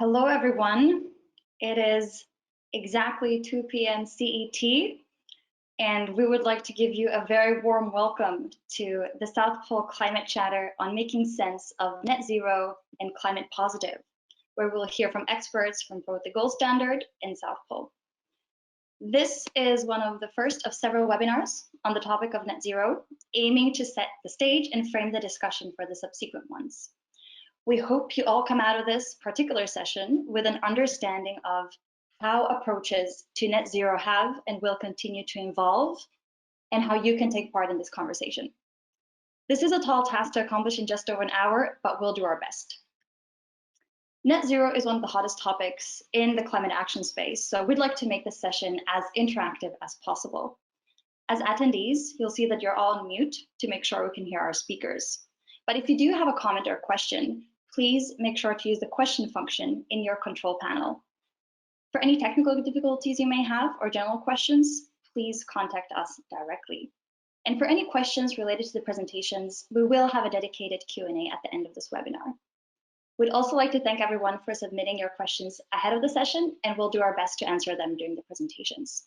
Hello, everyone. It is exactly 2 p.m. CET, and we would like to give you a very warm welcome to the South Pole Climate Chatter on making sense of net zero and climate positive, where we'll hear from experts from both the Gold Standard and South Pole. This is one of the first of several webinars on the topic of net zero, aiming to set the stage and frame the discussion for the subsequent ones. We hope you all come out of this particular session with an understanding of how approaches to net zero have and will continue to evolve, and how you can take part in this conversation. This is a tall task to accomplish in just over an hour, but we'll do our best. Net zero is one of the hottest topics in the climate action space, so we'd like to make this session as interactive as possible. As attendees, you'll see that you're all on mute to make sure we can hear our speakers. But if you do have a comment or question, please make sure to use the question function in your control panel. For any technical difficulties you may have or general questions, please contact us directly. And for any questions related to the presentations, we will have a dedicated Q&A at the end of this webinar. We'd also like to thank everyone for submitting your questions ahead of the session, and we'll do our best to answer them during the presentations.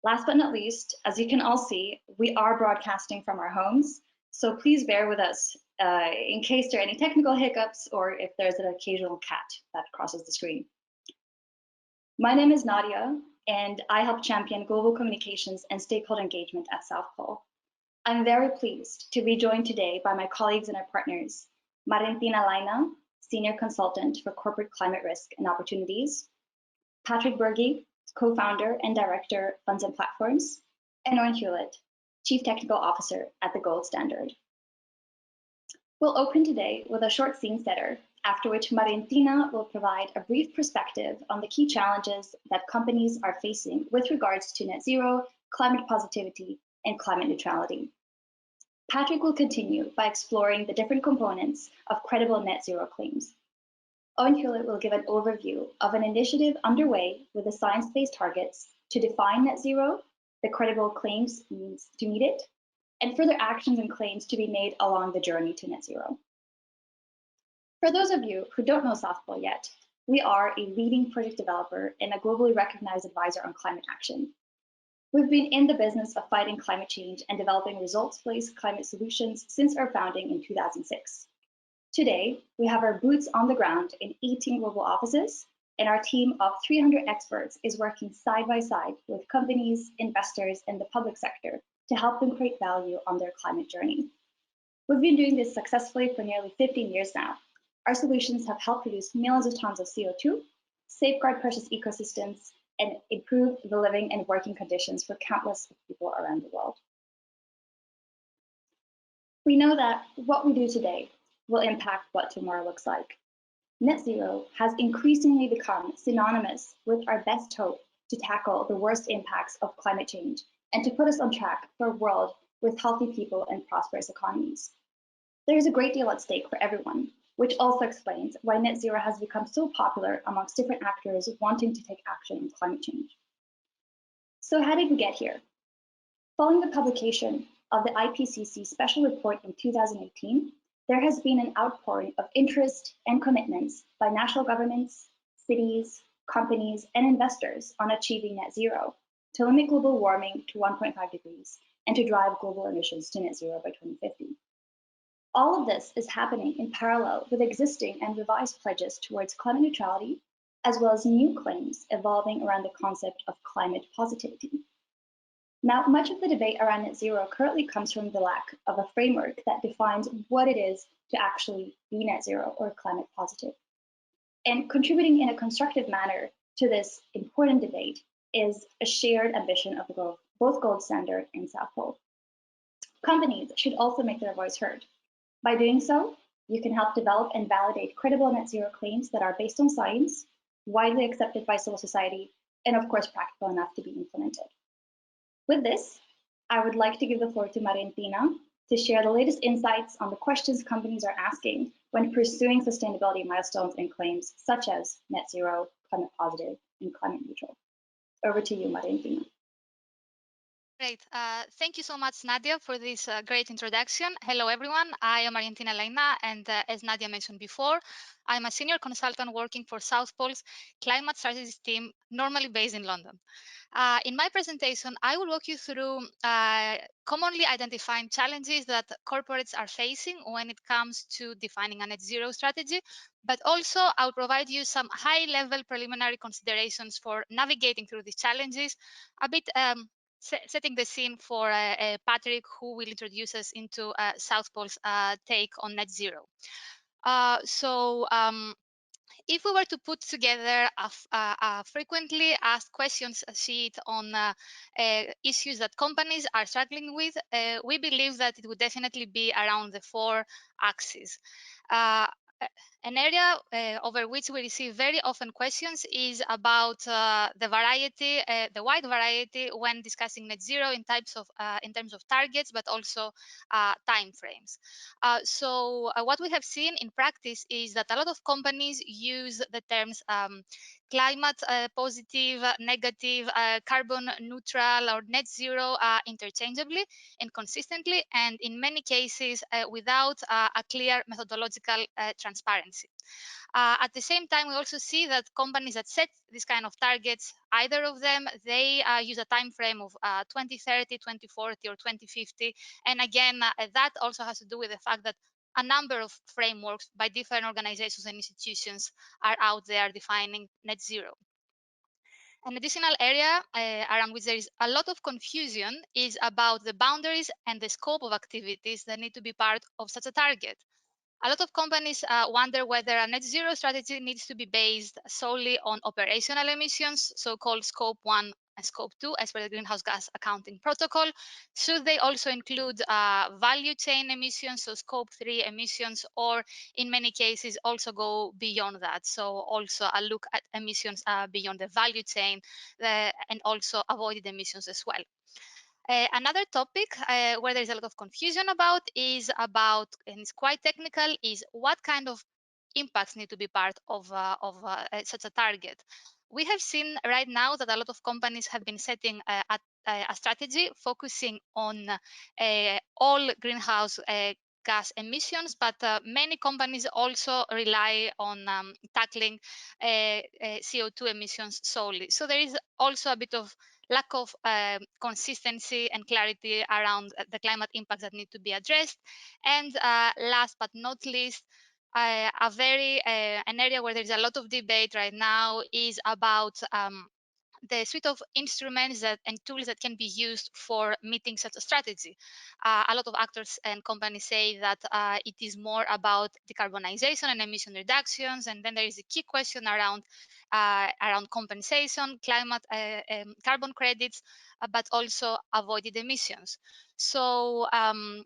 Last but not least, as you can all see, we are broadcasting from our homes, so please bear with us in case there are any technical hiccups or if there's an occasional cat that crosses the screen. My name is Nadia, and I help champion global communications and stakeholder engagement at South Pole. I'm very pleased to be joined today by my colleagues and our partners, Marentina Laina, Senior Consultant for Corporate Climate Risk and Opportunities, Patrick Berge, Co-founder and Director, Funds and Platforms, and Owen Hewlett, Chief Technical Officer at the Gold Standard. We'll open today with a short scene setter, after which Marentina will provide a brief perspective on the key challenges that companies are facing with regards to net zero, climate positivity, and climate neutrality. Patrick will continue by exploring the different components of credible net zero claims. Owen Hewlett will give an overview of an initiative underway with the science-based targets to define net zero, the credible claims needs to meet it, and further actions and claims to be made along the journey to net zero. For those of you who don't know South Pole yet, we are a leading project developer and a globally recognized advisor on climate action. We've been in the business of fighting climate change and developing results-based climate solutions since our founding in 2006. Today, we have our boots on the ground in 18 global offices, and our team of 300 experts is working side by side with companies, investors, and the public sector to help them create value on their climate journey. We've been doing this successfully for nearly 15 years now. Our solutions have helped reduce millions of tons of CO2, safeguard precious ecosystems, and improve the living and working conditions for countless people around the world. We know that what we do today will impact what tomorrow looks like. Net zero has increasingly become synonymous with our best hope to tackle the worst impacts of climate change and to put us on track for a world with healthy people and prosperous economies. There is a great deal at stake for everyone, which also explains why net zero has become so popular amongst different actors wanting to take action on climate change. So how did we get here? Following the publication of the IPCC special report in 2018, there has been an outpouring of interest and commitments by national governments, cities, companies, and investors on achieving net zero to limit global warming to 1.5 degrees and to drive global emissions to net zero by 2050. All of this is happening in parallel with existing and revised pledges towards climate neutrality, as well as new claims evolving around the concept of climate positivity. Now, much of the debate around net zero currently comes from the lack of a framework that defines what it is to actually be net zero or climate positive. And contributing in a constructive manner to this important debate is a shared ambition of both Gold Standard and South Pole. Companies should also make their voice heard. By doing so, you can help develop and validate credible net zero claims that are based on science, widely accepted by civil society, and of course practical enough to be implemented. With this, I would like to give the floor to Marentina to share the latest insights on the questions companies are asking when pursuing sustainability milestones and claims such as net zero, climate positive, and climate neutral. Over to you, Marentina. Great. Thank you so much, Nadia, for this great introduction. Hello, everyone. I am Argentina Laina, and as Nadia mentioned before, I'm a senior consultant working for South Pole's climate strategies team, normally based in London. In my presentation, I will walk you through commonly identifying challenges that corporates are facing when it comes to defining a net zero strategy, but also I'll provide you some high-level preliminary considerations for navigating through these challenges, a bit setting the scene for Patrick, who will introduce us into South Pole's take on net zero. So if we were to put together a frequently asked questions sheet on issues that companies are struggling with, we believe that it would definitely be around the four axes. Uh, an area over which we receive very often questions is about the wide variety when discussing net zero in terms of targets, but also time frames. What we have seen in practice is that a lot of companies use the terms climate positive, negative, carbon neutral, or net zero interchangeably and consistently, and in many cases without a clear methodological transparency. At the same time, we also see that companies that set this kind of targets, either of them, they use a time frame of 2030, 2040, or 2050. And again, that also has to do with the fact that a number of frameworks by different organizations and institutions are out there defining net zero. An additional area around which there is a lot of confusion is about the boundaries and the scope of activities that need to be part of such a target. A lot of companies wonder whether a net zero strategy needs to be based solely on operational emissions, so-called scope 1 and scope 2, as per the greenhouse gas accounting protocol. Should they also include value chain emissions, so scope 3 emissions, or in many cases also go beyond that, so also a look at emissions beyond the value chain and also avoided emissions as well. Another topic where there is a lot of confusion about is about, and it's quite technical, is what kind of impacts need to be part of such a target. We have seen right now that a lot of companies have been setting a strategy focusing on all greenhouse gas emissions, but many companies also rely on tackling CO2 emissions solely. So there is also a bit of lack of consistency and clarity around the climate impacts that need to be addressed. And last but not least, an area where there's a lot of debate right now is about the suite of instruments and tools that can be used for meeting such a strategy. A lot of actors and companies say that it is more about decarbonization and emission reductions, and then there is a key question around compensation, climate carbon credits, but also avoided emissions. So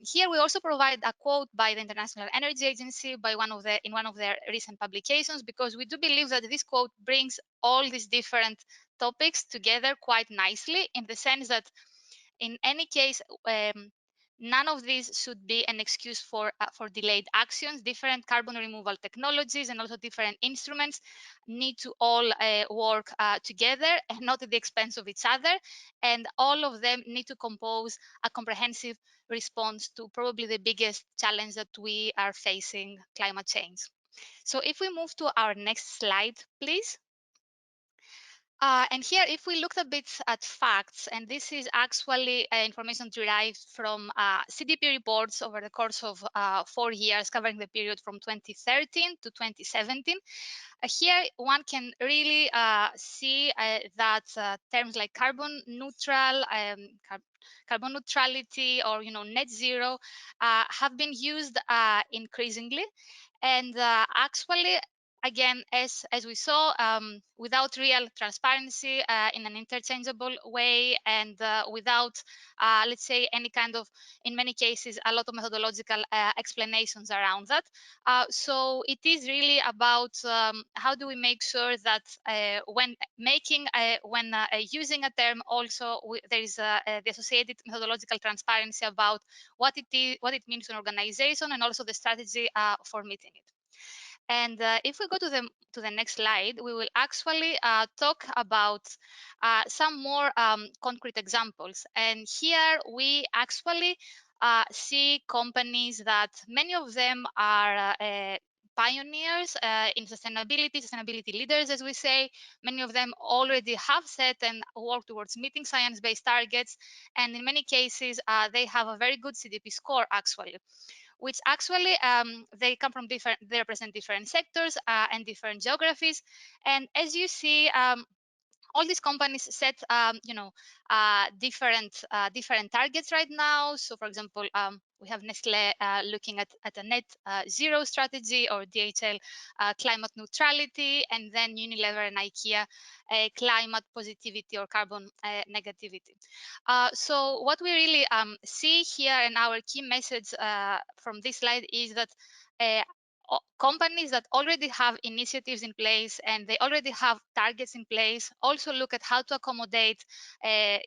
here we also provide a quote by the International Energy Agency in one of their recent publications, because we do believe that this quote brings all these different topics together quite nicely, in the sense that in any case none of these should be an excuse for delayed actions. Different carbon removal technologies and also different instruments need to all work together and not at the expense of each other, and all of them need to compose a comprehensive response to probably the biggest challenge that we are facing, climate change. So if we move to our next slide, please. And here, if we looked a bit at facts, and this is actually information derived from CDP reports over the course of 4 years, covering the period from 2013 to 2017. Here, one can really see that terms like carbon neutral, carbon neutrality, or net zero have been used increasingly, and actually, again, as we saw, without real transparency in an interchangeable way, and without let's say any kind of, in many cases, a lot of methodological explanations around that. So it is really about how do we make sure that when using a term, also there is the associated methodological transparency about what it means to an organization, and also the strategy for meeting it. And if we go to the next slide, we will actually talk about some more concrete examples. And here we actually see companies that many of them are pioneers in sustainability leaders, as we say. Many of them already have set and work towards meeting science-based targets. And in many cases, they have a very good CDP score, actually, which actually they come from they represent different sectors and different geographies. And as you see, all these companies set different targets right now. So for example, we have Nestle looking at a net zero strategy, or DHL climate neutrality, and then Unilever and IKEA climate positivity or carbon negativity. So what we really see here, and our key message from this slide, is that uh, companies that already have initiatives in place and they already have targets in place also look at how to accommodate a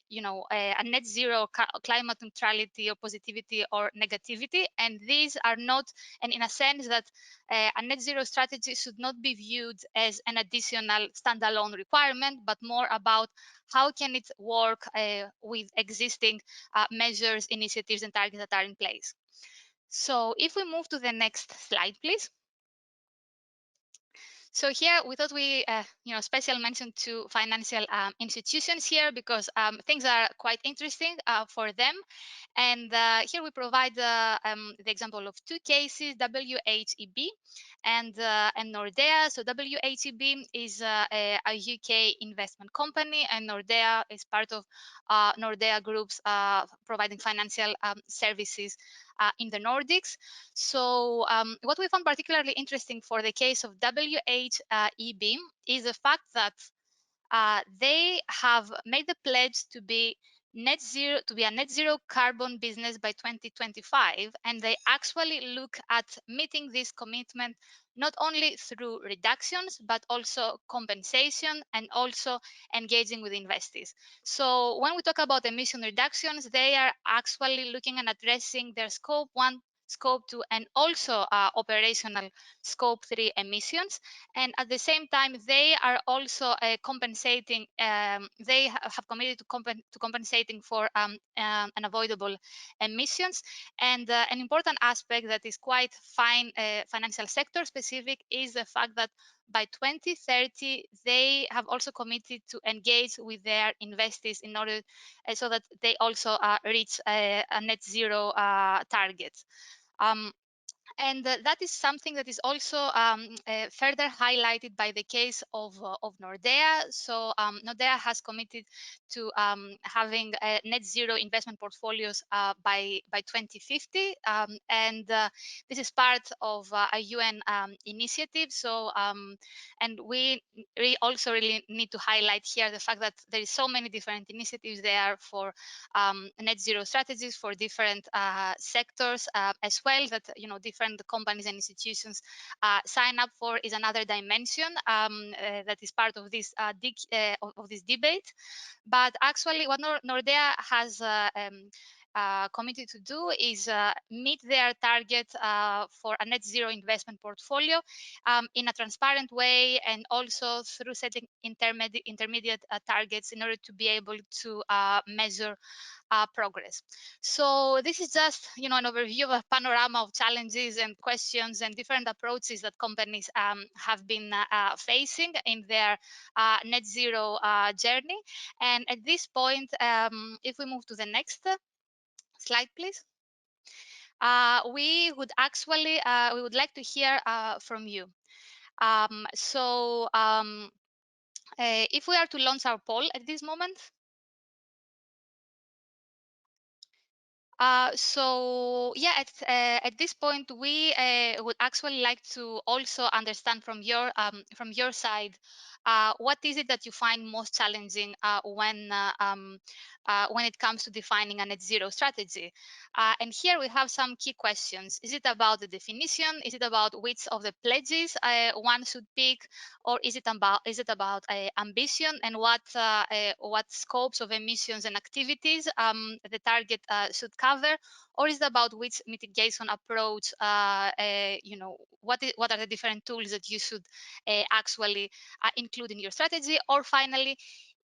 net zero climate neutrality or positivity or negativity. And these are not, and in a sense that a net zero strategy should not be viewed as an additional standalone requirement, but more about how can it work with existing measures, initiatives, and targets that are in place. So if we move to the next slide, please. So here we thought we, special mention to financial institutions here, because things are quite interesting for them. And here we provide the example of two cases, WHEB and Nordea. So WHEB is a UK investment company, and Nordea is part of Nordea Group's providing financial services in the Nordics. So what we found particularly interesting for the case of WHEB is the fact that they have made the pledge to be a net zero carbon business by 2025, and they actually look at meeting this commitment not only through reductions but also compensation, and also engaging with investors. So when we talk about emission reductions, they are actually looking at addressing their scope 1, scope 2, and also operational scope 3 emissions. And at the same time, they are also compensating. They have committed to compensating for unavoidable emissions. And an important aspect that is quite financial sector specific is the fact that by 2030, they have also committed to engage with their investors in order so that they also reach a net zero target. Um, and that is something that is also further highlighted by the case of Nordea. So Nordea has committed to having net zero investment portfolios by 2050, and this is part of a UN initiative. So and we also really need to highlight here the fact that there is so many different initiatives there for net zero strategies for different sectors as well, that different companies and institutions sign up for is another dimension that is part of this of this debate. But actually what Nordea has committed to do is meet their target for a net zero investment portfolio in a transparent way, and also through setting intermediate targets in order to be able to measure progress. So this is just an overview of a panorama of challenges and questions and different approaches that companies have been facing in their net zero journey. And at this point, if we move to the next slide, please. We would actually we would like to hear from you. If we are to launch our poll at this moment. So yeah, at this point, we would actually like to also understand from your side, what is it that you find most challenging when it comes to defining a net zero strategy? And here we have some key questions. Is it about the definition? Is it about which of the pledges one should pick, or is it about ambition, and what scopes of emissions and activities the target should cover, or is it about which mitigation approach, what are the different tools that you should actually include in your strategy? Or finally,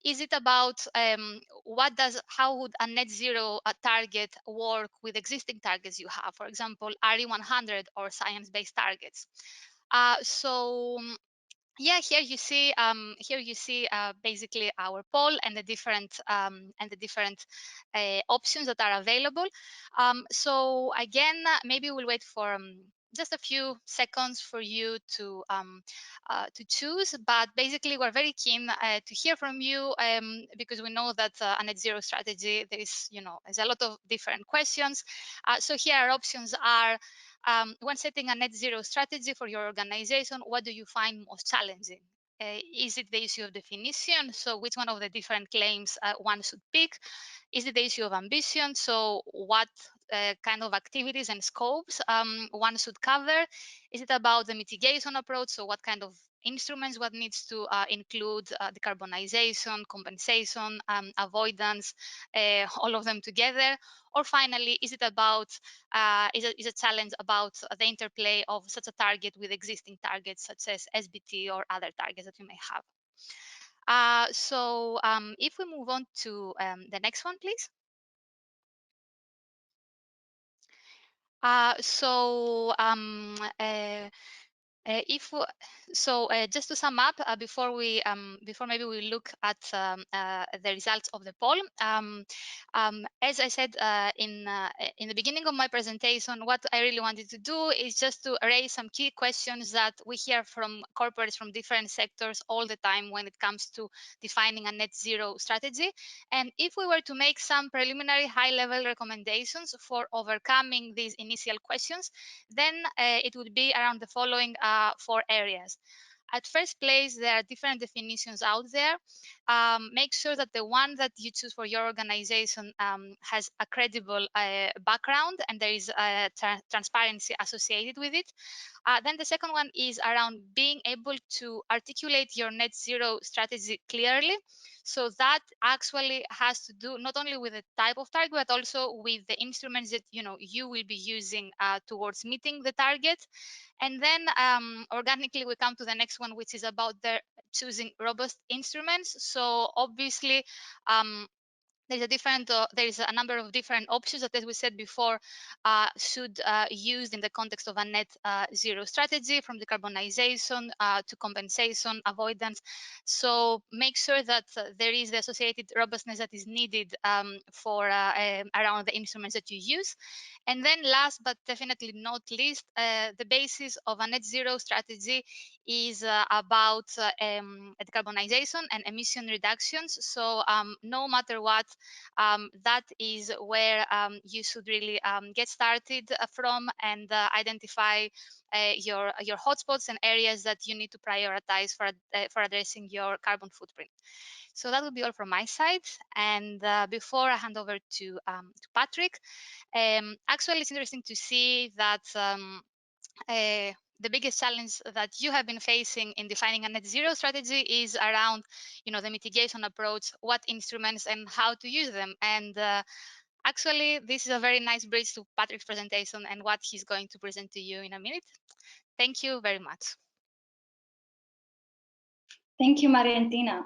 is it about how would a net zero target work with existing targets you have, for example, RE100 or science-based targets? Yeah, here you see basically our poll and the different options that are available. So again, maybe we'll wait for just a few seconds for you to choose, but basically we're very keen to hear from you, because we know that a net zero strategy, there's a lot of different questions. So here our options are, when setting a net zero strategy for your organization, what do you find most challenging? Is it the issue of definition? So which one of the different claims one should pick? Is it the issue of ambition? So what kind of activities and scopes one should cover? Is it about the mitigation approach? So what kind of instruments one needs to include, decarbonization, compensation, avoidance, all of them together? Or finally, is it about is a challenge about the interplay of such a target with existing targets such as SBT or other targets that you may have? If we move on to the next one, please. Just to sum up, before maybe we look at the results of the poll, as I said in the beginning of my presentation, what I really wanted to do is just to raise some key questions that we hear from corporates from different sectors all the time when it comes to defining a net zero strategy. And if we were to make some preliminary high-level recommendations for overcoming these initial questions, then it would be around the following 4 areas. At first place, there are different definitions out there. Make sure that the one that you choose for your organization has a credible background and there is transparency associated with it. Then the second one is around being able to articulate your net zero strategy clearly. So that actually has to do not only with the type of target, but also with the instruments that you will be using towards meeting the target. And then organically, we come to the next one, which is about choosing robust instruments. So obviously, there is a number of different options that, as we said before, should used in the context of a net zero strategy, from decarbonization to compensation, avoidance. So make sure that there is the associated robustness that is needed for around the instruments that you use. And then last but definitely not least, the basis of a net zero strategy is about decarbonization and emission reductions. So no matter what, that is where you should really get started from and identify your hotspots and areas that you need to prioritize for addressing your carbon footprint. So that would be all from my side. And before I hand over to Patrick, actually it's interesting to see that the biggest challenge that you have been facing in defining a net zero strategy is around, the mitigation approach, what instruments and how to use them. And actually, this is a very nice bridge to Patrick's presentation and what he's going to present to you in a minute. Thank you very much. Thank you, Mariantina.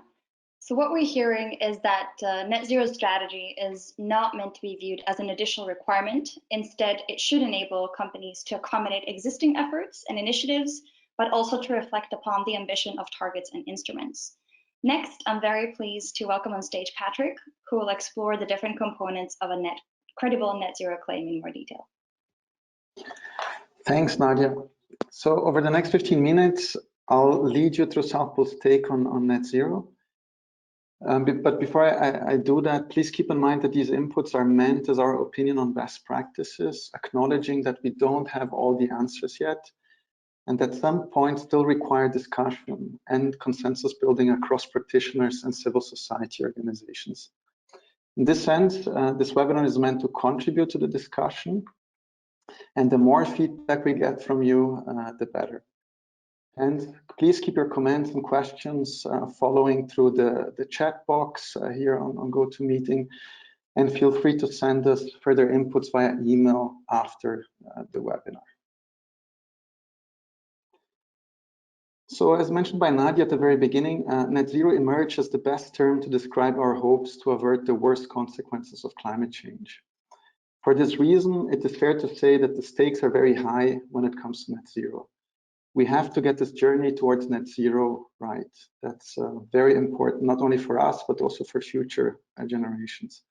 So what we're hearing is that net zero strategy is not meant to be viewed as an additional requirement. Instead, it should enable companies to accommodate existing efforts and initiatives, but also to reflect upon the ambition of targets and instruments. Next, I'm very pleased to welcome on stage Patrick, who will explore the different components of a credible net zero claim in more detail. Thanks, Nadia. So over the next 15 minutes, I'll lead you through South Pole's take on net zero. But before I do that, please keep in mind that these inputs are meant as our opinion on best practices, acknowledging that we don't have all the answers yet, and that some points still require discussion and consensus building across practitioners and civil society organizations. In this sense, this webinar is meant to contribute to the discussion, and the more feedback we get from you, the better. And please keep your comments and questions following through the chat box here on GoToMeeting. And feel free to send us further inputs via email after the webinar. So as mentioned by Nadia at the very beginning, net zero emerged as the best term to describe our hopes to avert the worst consequences of climate change. For this reason, it is fair to say that the stakes are very high when it comes to net zero. We have to get this journey towards net zero right. That's very important, not only for us, but also for future generations.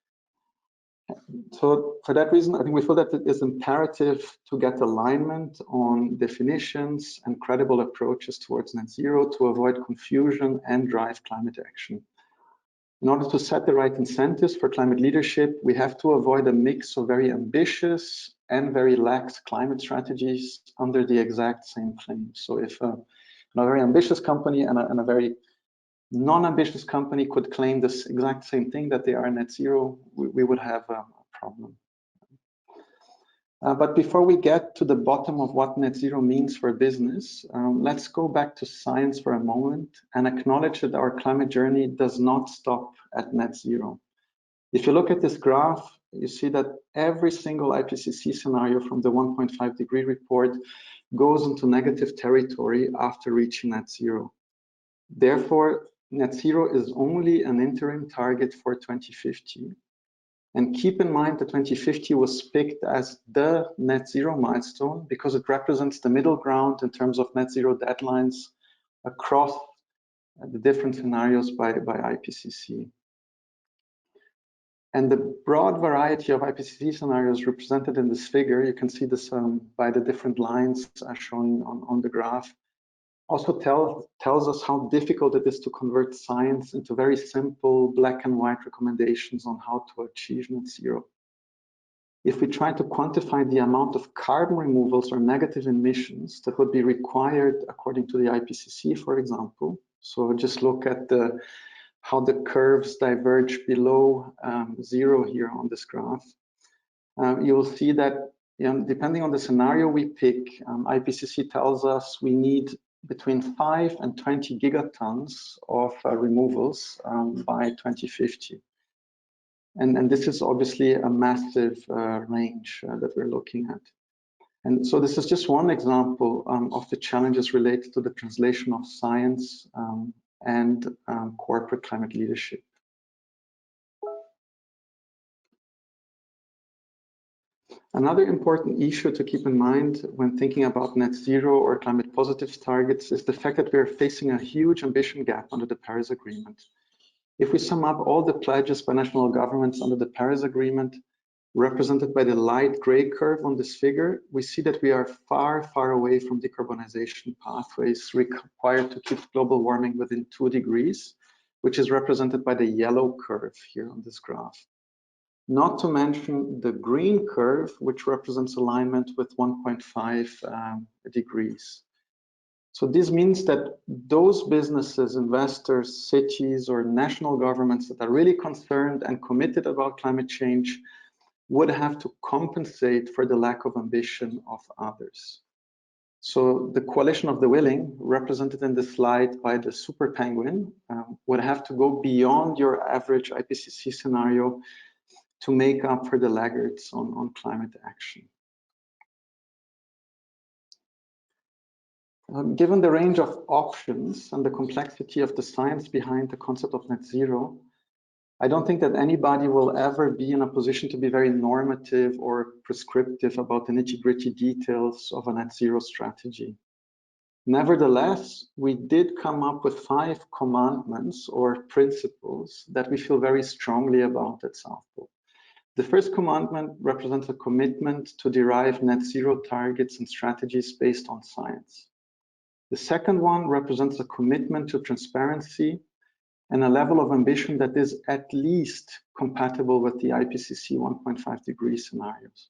So for that reason, I think we feel that it is imperative to get alignment on definitions and credible approaches towards net zero to avoid confusion and drive climate action. In order to set the right incentives for climate leadership, we have to avoid a mix of very ambitious and very lax climate strategies under the exact same claim. So if a very ambitious company and a very non-ambitious company could claim this exact same thing, that they are net zero, we would have a problem. But before we get to the bottom of what net zero means for business, let's go back to science for a moment and acknowledge that our climate journey does not stop at net zero. If you look at this graph, you see that every single IPCC scenario from the 1.5 degree report goes into negative territory after reaching net zero. Therefore, net zero is only an interim target for 2050. And keep in mind that 2050 was picked as the net zero milestone because it represents the middle ground in terms of net zero deadlines across the different scenarios by IPCC. And the broad variety of IPCC scenarios represented in this figure, you can see this by the different lines shown on the graph, also tells us how difficult it is to convert science into very simple black and white recommendations on how to achieve net zero. If we try to quantify the amount of carbon removals or negative emissions that would be required according to the IPCC, for example, so just look at how the curves diverge below zero here on this graph, you will see that depending on the scenario we pick, IPCC tells us we need between 5 and 20 gigatons of removals by 2050. And this is obviously a massive range that we're looking at. And so this is just one example of the challenges related to the translation of science and corporate climate leadership. Another important issue to keep in mind when thinking about net zero or climate positive targets is the fact that we are facing a huge ambition gap under the Paris Agreement. If we sum up all the pledges by national governments under the Paris Agreement, represented by the light gray curve on this figure, we see that we are far, far away from decarbonization pathways required to keep global warming within 2 degrees, which is represented by the yellow curve here on this graph. Not to mention the green curve, which represents alignment with 1.5 degrees. So this means that those businesses, investors, cities, or national governments that are really concerned and committed about climate change would have to compensate for the lack of ambition of others. So the coalition of the willing, represented in this slide by the super penguin, would have to go beyond your average IPCC scenario to make up for the laggards on climate action. Given the range of options and the complexity of the science behind the concept of net zero, I don't think that anybody will ever be in a position to be very normative or prescriptive about the nitty-gritty details of a net zero strategy. Nevertheless, we did come up with 5 commandments or principles that we feel very strongly about at South Pole. The first commandment represents a commitment to derive net zero targets and strategies based on science. The second one represents a commitment to transparency and a level of ambition that is at least compatible with the IPCC 1.5 degree scenarios.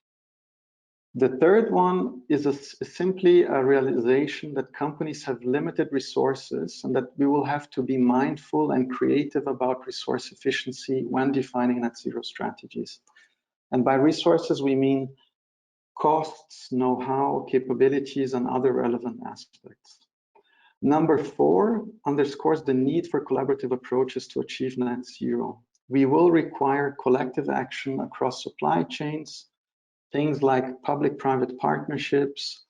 The third one is simply a realization that companies have limited resources and that we will have to be mindful and creative about resource efficiency when defining net zero strategies. And by resources, we mean costs, know-how, capabilities, and other relevant aspects. Number 4 underscores the need for collaborative approaches to achieve net zero. we will require collective action across supply chains, things like public-private partnerships,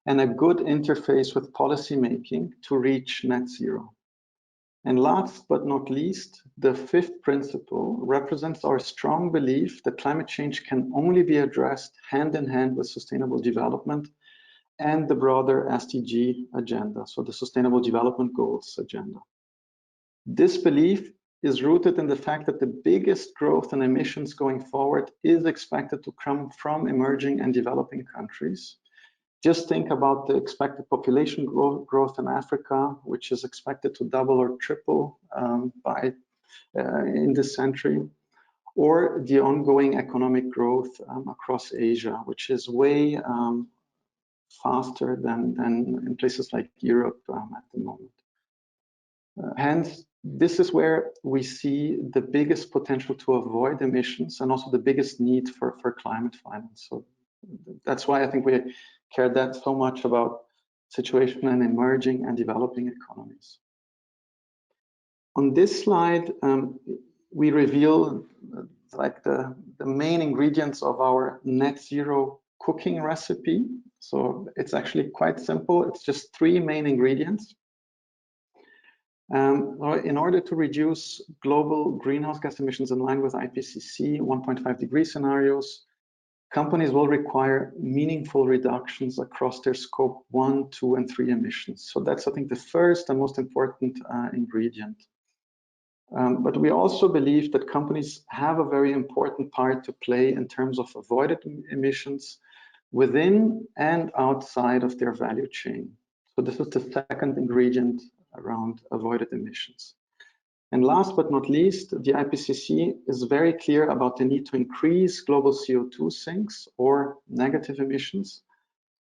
and a good interface with policymaking to reach net zero. And last but not least, the fifth principle represents our strong belief that climate change can only be addressed hand in hand with sustainable development and the broader SDG agenda, so the Sustainable Development Goals agenda. This belief is rooted in the fact that the biggest growth in emissions going forward is expected to come from emerging and developing countries. Just think about the expected population growth in Africa, which is expected to double or triple in this century, or the ongoing economic growth across Asia, which is way faster than in places like Europe at the moment. Hence, this is where we see the biggest potential to avoid emissions and also the biggest need for climate finance. So that's why I think we care that so much about situation in emerging and developing economies. On this slide, we reveal like the main ingredients of our net zero cooking recipe. So it's actually quite simple. It's just 3 main ingredients. In order to reduce global greenhouse gas emissions in line with IPCC 1.5 degree scenarios, companies will require meaningful reductions across their scope 1, 2, and 3 emissions. So that's, I think, the first and most important ingredient. But we also believe that companies have a very important part to play in terms of avoided emissions within and outside of their value chain. So this is the second ingredient around avoided emissions. And last but not least, the IPCC is very clear about the need to increase global CO2 sinks or negative emissions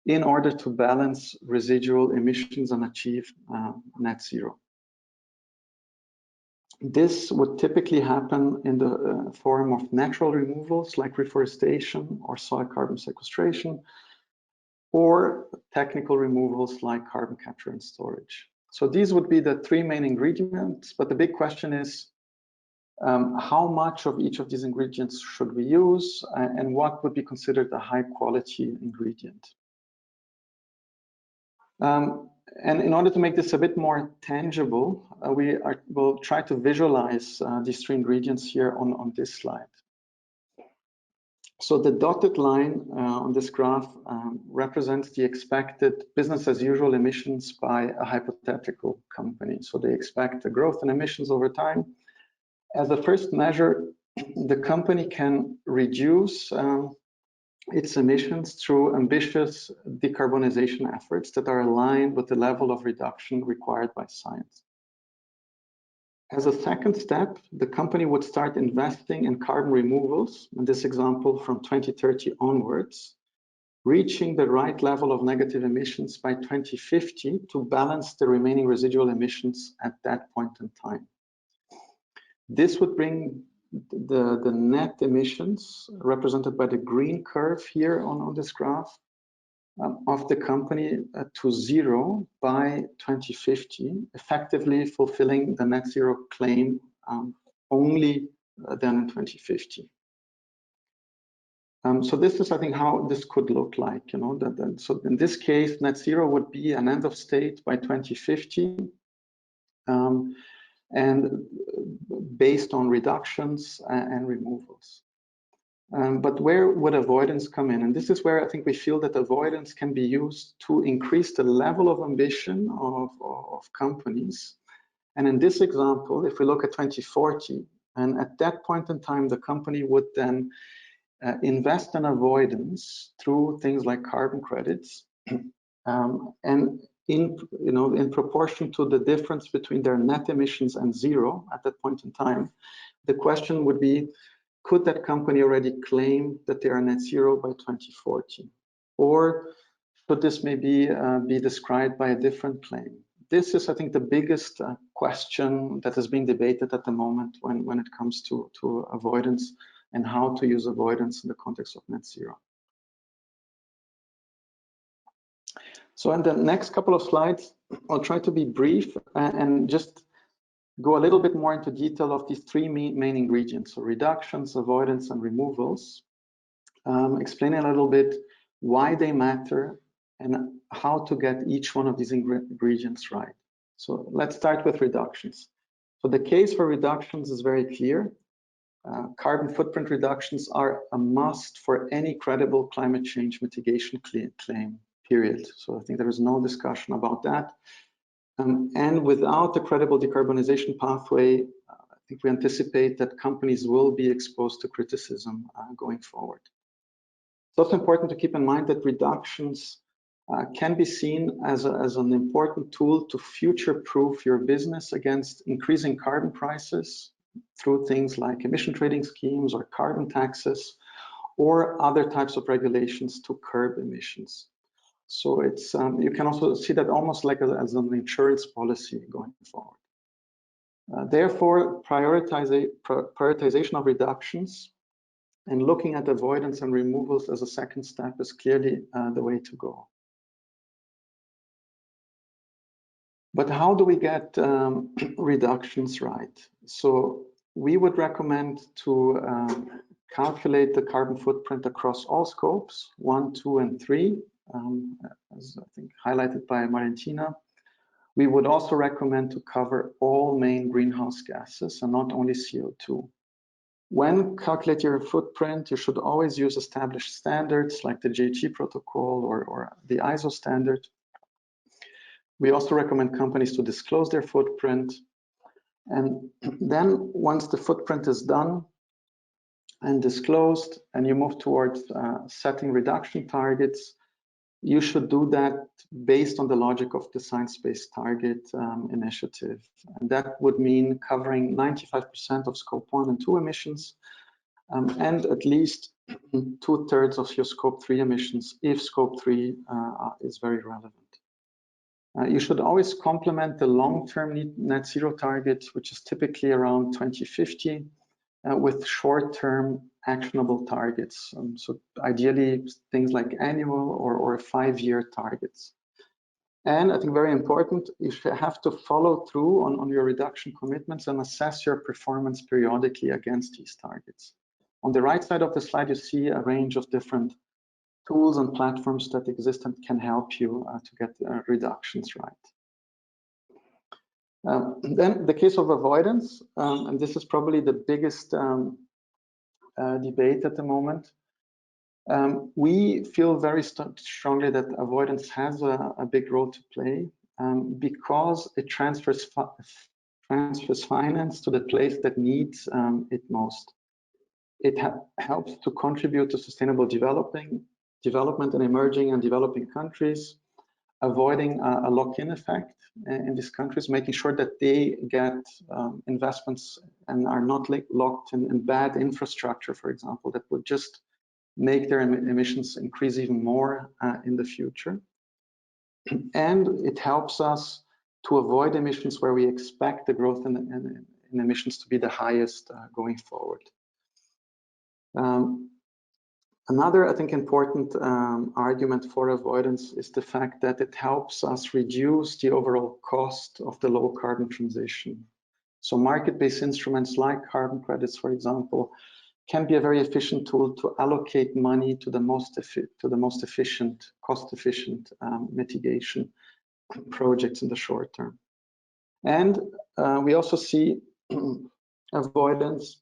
in order to balance residual emissions and achieve net zero. This would typically happen in the form of natural removals like reforestation or soil carbon sequestration, or technical removals like carbon capture and storage. So these would be the 3 main ingredients, but the big question is how much of each of these ingredients should we use and what would be considered a high quality ingredient? And in order to make this a bit more tangible, we'll try to visualize these 3 ingredients here on this slide. So the dotted line on this graph represents the expected business as usual emissions by a hypothetical company. So they expect a growth in emissions over time. As a first measure, the company can reduce its emissions through ambitious decarbonization efforts that are aligned with the level of reduction required by science. As a second step, the company would start investing in carbon removals, in this example from 2030 onwards, reaching the right level of negative emissions by 2050 to balance the remaining residual emissions at that point in time. This would bring the net emissions represented by the green curve here on this graph of the company to 0 by 2050, effectively fulfilling the net zero claim only then in 2050. So this is, I think, how this could look like. So in this case, net zero would be an end of state by 2050, and based on reductions and removals. But where would avoidance come in? And this is where I think we feel that avoidance can be used to increase the level of ambition of companies. And in this example, if we look at 2040, and at that point in time, the company would then invest in avoidance through things like carbon credits, and in proportion to the difference between their net emissions and 0 at that point in time, the question would be, could that company already claim that they are net zero by 2040? Or should this maybe be described by a different claim? This is, I think, the biggest question that is being debated at the moment when it comes to avoidance and how to use avoidance in the context of net zero. So in the next couple of slides, I'll try to be brief and just go a little bit more into detail of these three main ingredients, so reductions, avoidance, and removals, explain a little bit why they matter and how to get each one of these ingredients right. So let's start with reductions. So the case for reductions is very clear. Carbon footprint reductions are a must for any credible climate change mitigation claim, period. So I think there is no discussion about that. And without a credible decarbonization pathway, I think we anticipate that companies will be exposed to criticism going forward. It's also important to keep in mind that reductions can be seen as an important tool to future-proof your business against increasing carbon prices through things like emission trading schemes or carbon taxes or other types of regulations to curb emissions. So it's you can also see that almost like as an insurance policy going forward. Therefore, prioritization of reductions and looking at avoidance and removals as a second step is clearly the way to go. But how do we get reductions right? So we would recommend to calculate the carbon footprint across all scopes, 1, 2, and 3, as I think highlighted by Mariantina. We would also recommend to cover all main greenhouse gases and not only CO2. When calculating your footprint, you should always use established standards like the GHG Protocol or the ISO standard. We also recommend companies to disclose their footprint. And then once the footprint is done and disclosed and you move towards setting reduction targets, you should do that based on the logic of the Science-Based Target Initiative. And that would mean covering 95% of Scope 1 and 2 emissions and at least 2/3 of your Scope 3 emissions if Scope 3 is very relevant. You should always complement the long-term net zero target, which is typically around 2050, with short-term actionable targets. So ideally, things like annual or 5-year targets. And I think very important, you should have to follow through on your reduction commitments and assess your performance periodically against these targets. On the right side of the slide, you see a range of different tools and platforms that exist and can help you to get reductions right. Then the case of avoidance, and this is probably the biggest debate at the moment. We feel very strongly that avoidance has a big role to play because it transfers finance to the place that needs it most. It helps to contribute to sustainable development in emerging and developing countries, avoiding a lock-in effect in these countries, making sure that they get investments and are not locked in bad infrastructure, for example, that would just make their emissions increase even more in the future. And it helps us to avoid emissions where we expect the growth in emissions to be the highest going forward. Another, I think, important argument for avoidance is the fact that it helps us reduce the overall cost of the low carbon transition. So market-based instruments like carbon credits, for example, can be a very efficient tool to allocate money to the most efficient, cost-efficient mitigation projects in the short term. And we also see avoidance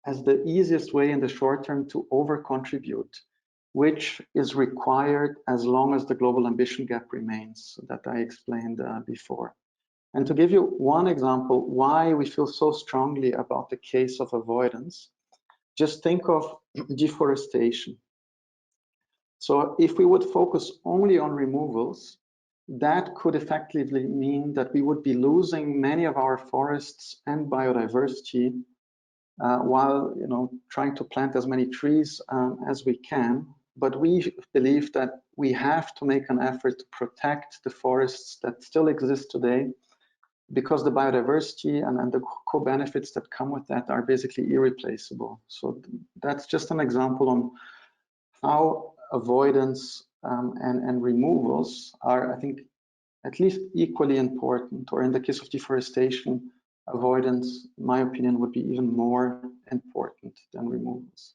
as the easiest way in the short term to over-contribute, which is required as long as the global ambition gap remains, that I explained before. And to give you one example why we feel so strongly about the case of avoidance, just think of deforestation. So if we would focus only on removals, that could effectively mean that we would be losing many of our forests and biodiversity while trying to plant as many trees as we can. But we believe that we have to make an effort to protect the forests that still exist today, because the biodiversity and the co-benefits that come with that are basically irreplaceable. So that's just an example on how avoidance and removals are, I think, at least equally important, or in the case of deforestation, avoidance, in my opinion, would be even more important than removals.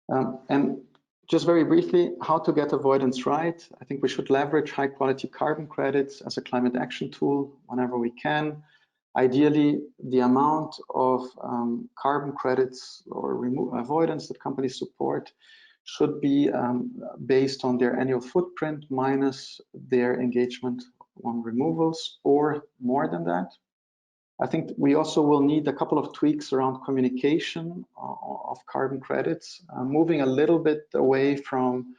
And just very briefly, how to get avoidance right. I think we should leverage high quality carbon credits as a climate action tool whenever we can. Ideally, the amount of carbon credits or avoidance that companies support should be based on their annual footprint minus their engagement on removals, or more than that. I think we also will need a couple of tweaks around communication of carbon credits, moving a little bit away from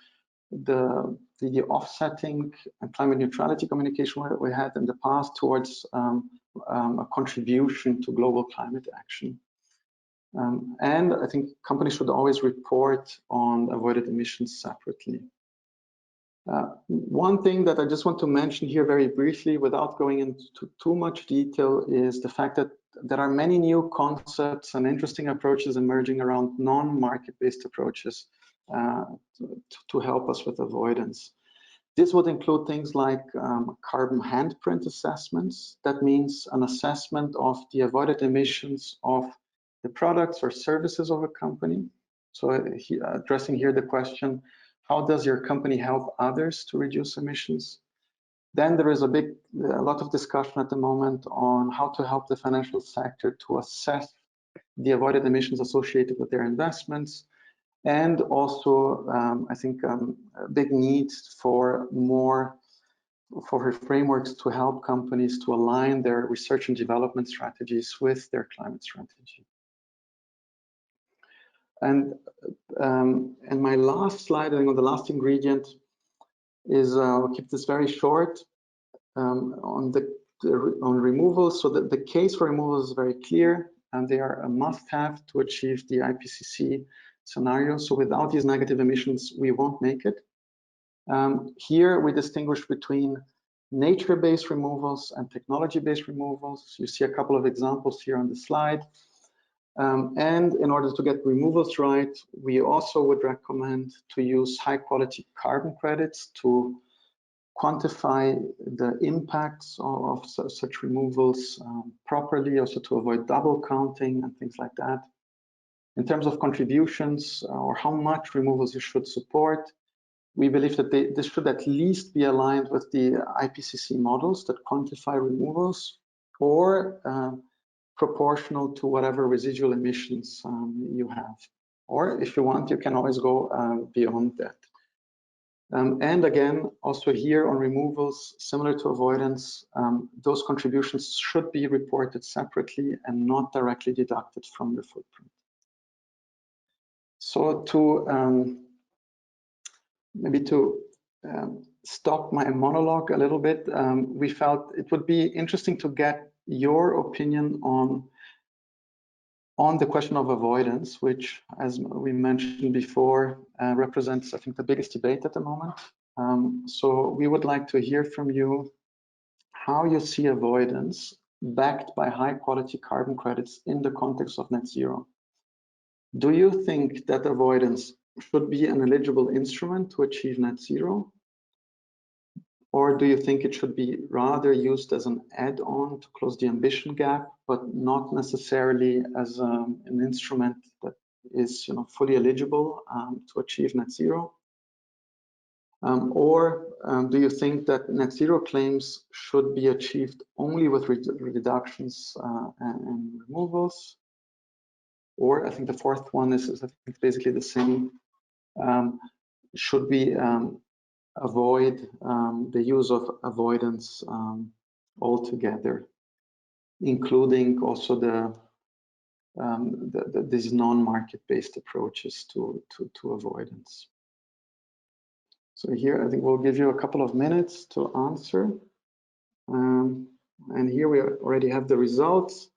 the offsetting and climate neutrality communication we had in the past towards a contribution to global climate action. And I think companies should always report on avoided emissions separately. One thing that I just want to mention here very briefly without going into too much detail is the fact that there are many new concepts and interesting approaches emerging around non-market-based approaches to help us with avoidance. This would include things like carbon handprint assessments. That means an assessment of the avoided emissions of the products or services of a company. So addressing here the question, how does your company help others to reduce emissions? Then there is a lot of discussion at the moment on how to help the financial sector to assess the avoided emissions associated with their investments. And also, I think a big need for frameworks to help companies to align their research and development strategies with their climate strategy. And my last slide, I think the last ingredient is, I'll keep this very short, on removal. So the case for removal is very clear, and they are a must-have to achieve the IPCC scenario. So without these negative emissions, we won't make it. Here we distinguish between nature-based removals and technology-based removals. You see a couple of examples here on the slide. And in order to get removals right, we also would recommend to use high-quality carbon credits to quantify the impacts of such removals properly, also to avoid double counting and things like that. In terms of contributions or how much removals you should support, we believe that this should at least be aligned with the IPCC models that quantify removals, or proportional to whatever residual emissions you have. Or if you want, you can always go beyond that. And again, also here on removals, similar to avoidance, those contributions should be reported separately and not directly deducted from your footprint. So to maybe to stop my monologue a little bit, we felt it would be interesting to get your opinion on the question of avoidance, which, as we mentioned before, represents, I think, the biggest debate at the moment. So we would like to hear from you how you see avoidance backed by high quality carbon credits in the context of net zero. Do you think that avoidance should be an eligible instrument to achieve net zero? Or do you think it should be rather used as an add-on to close the ambition gap, but not necessarily as an instrument that is, fully eligible to achieve net zero? Or do you think that net zero claims should be achieved only with reductions and removals? Or I think the fourth one is I think basically the same. Should we avoid the use of avoidance altogether, including also these non-market-based approaches to avoidance? So here, I think we'll give you a couple of minutes to answer. And here we already have the results.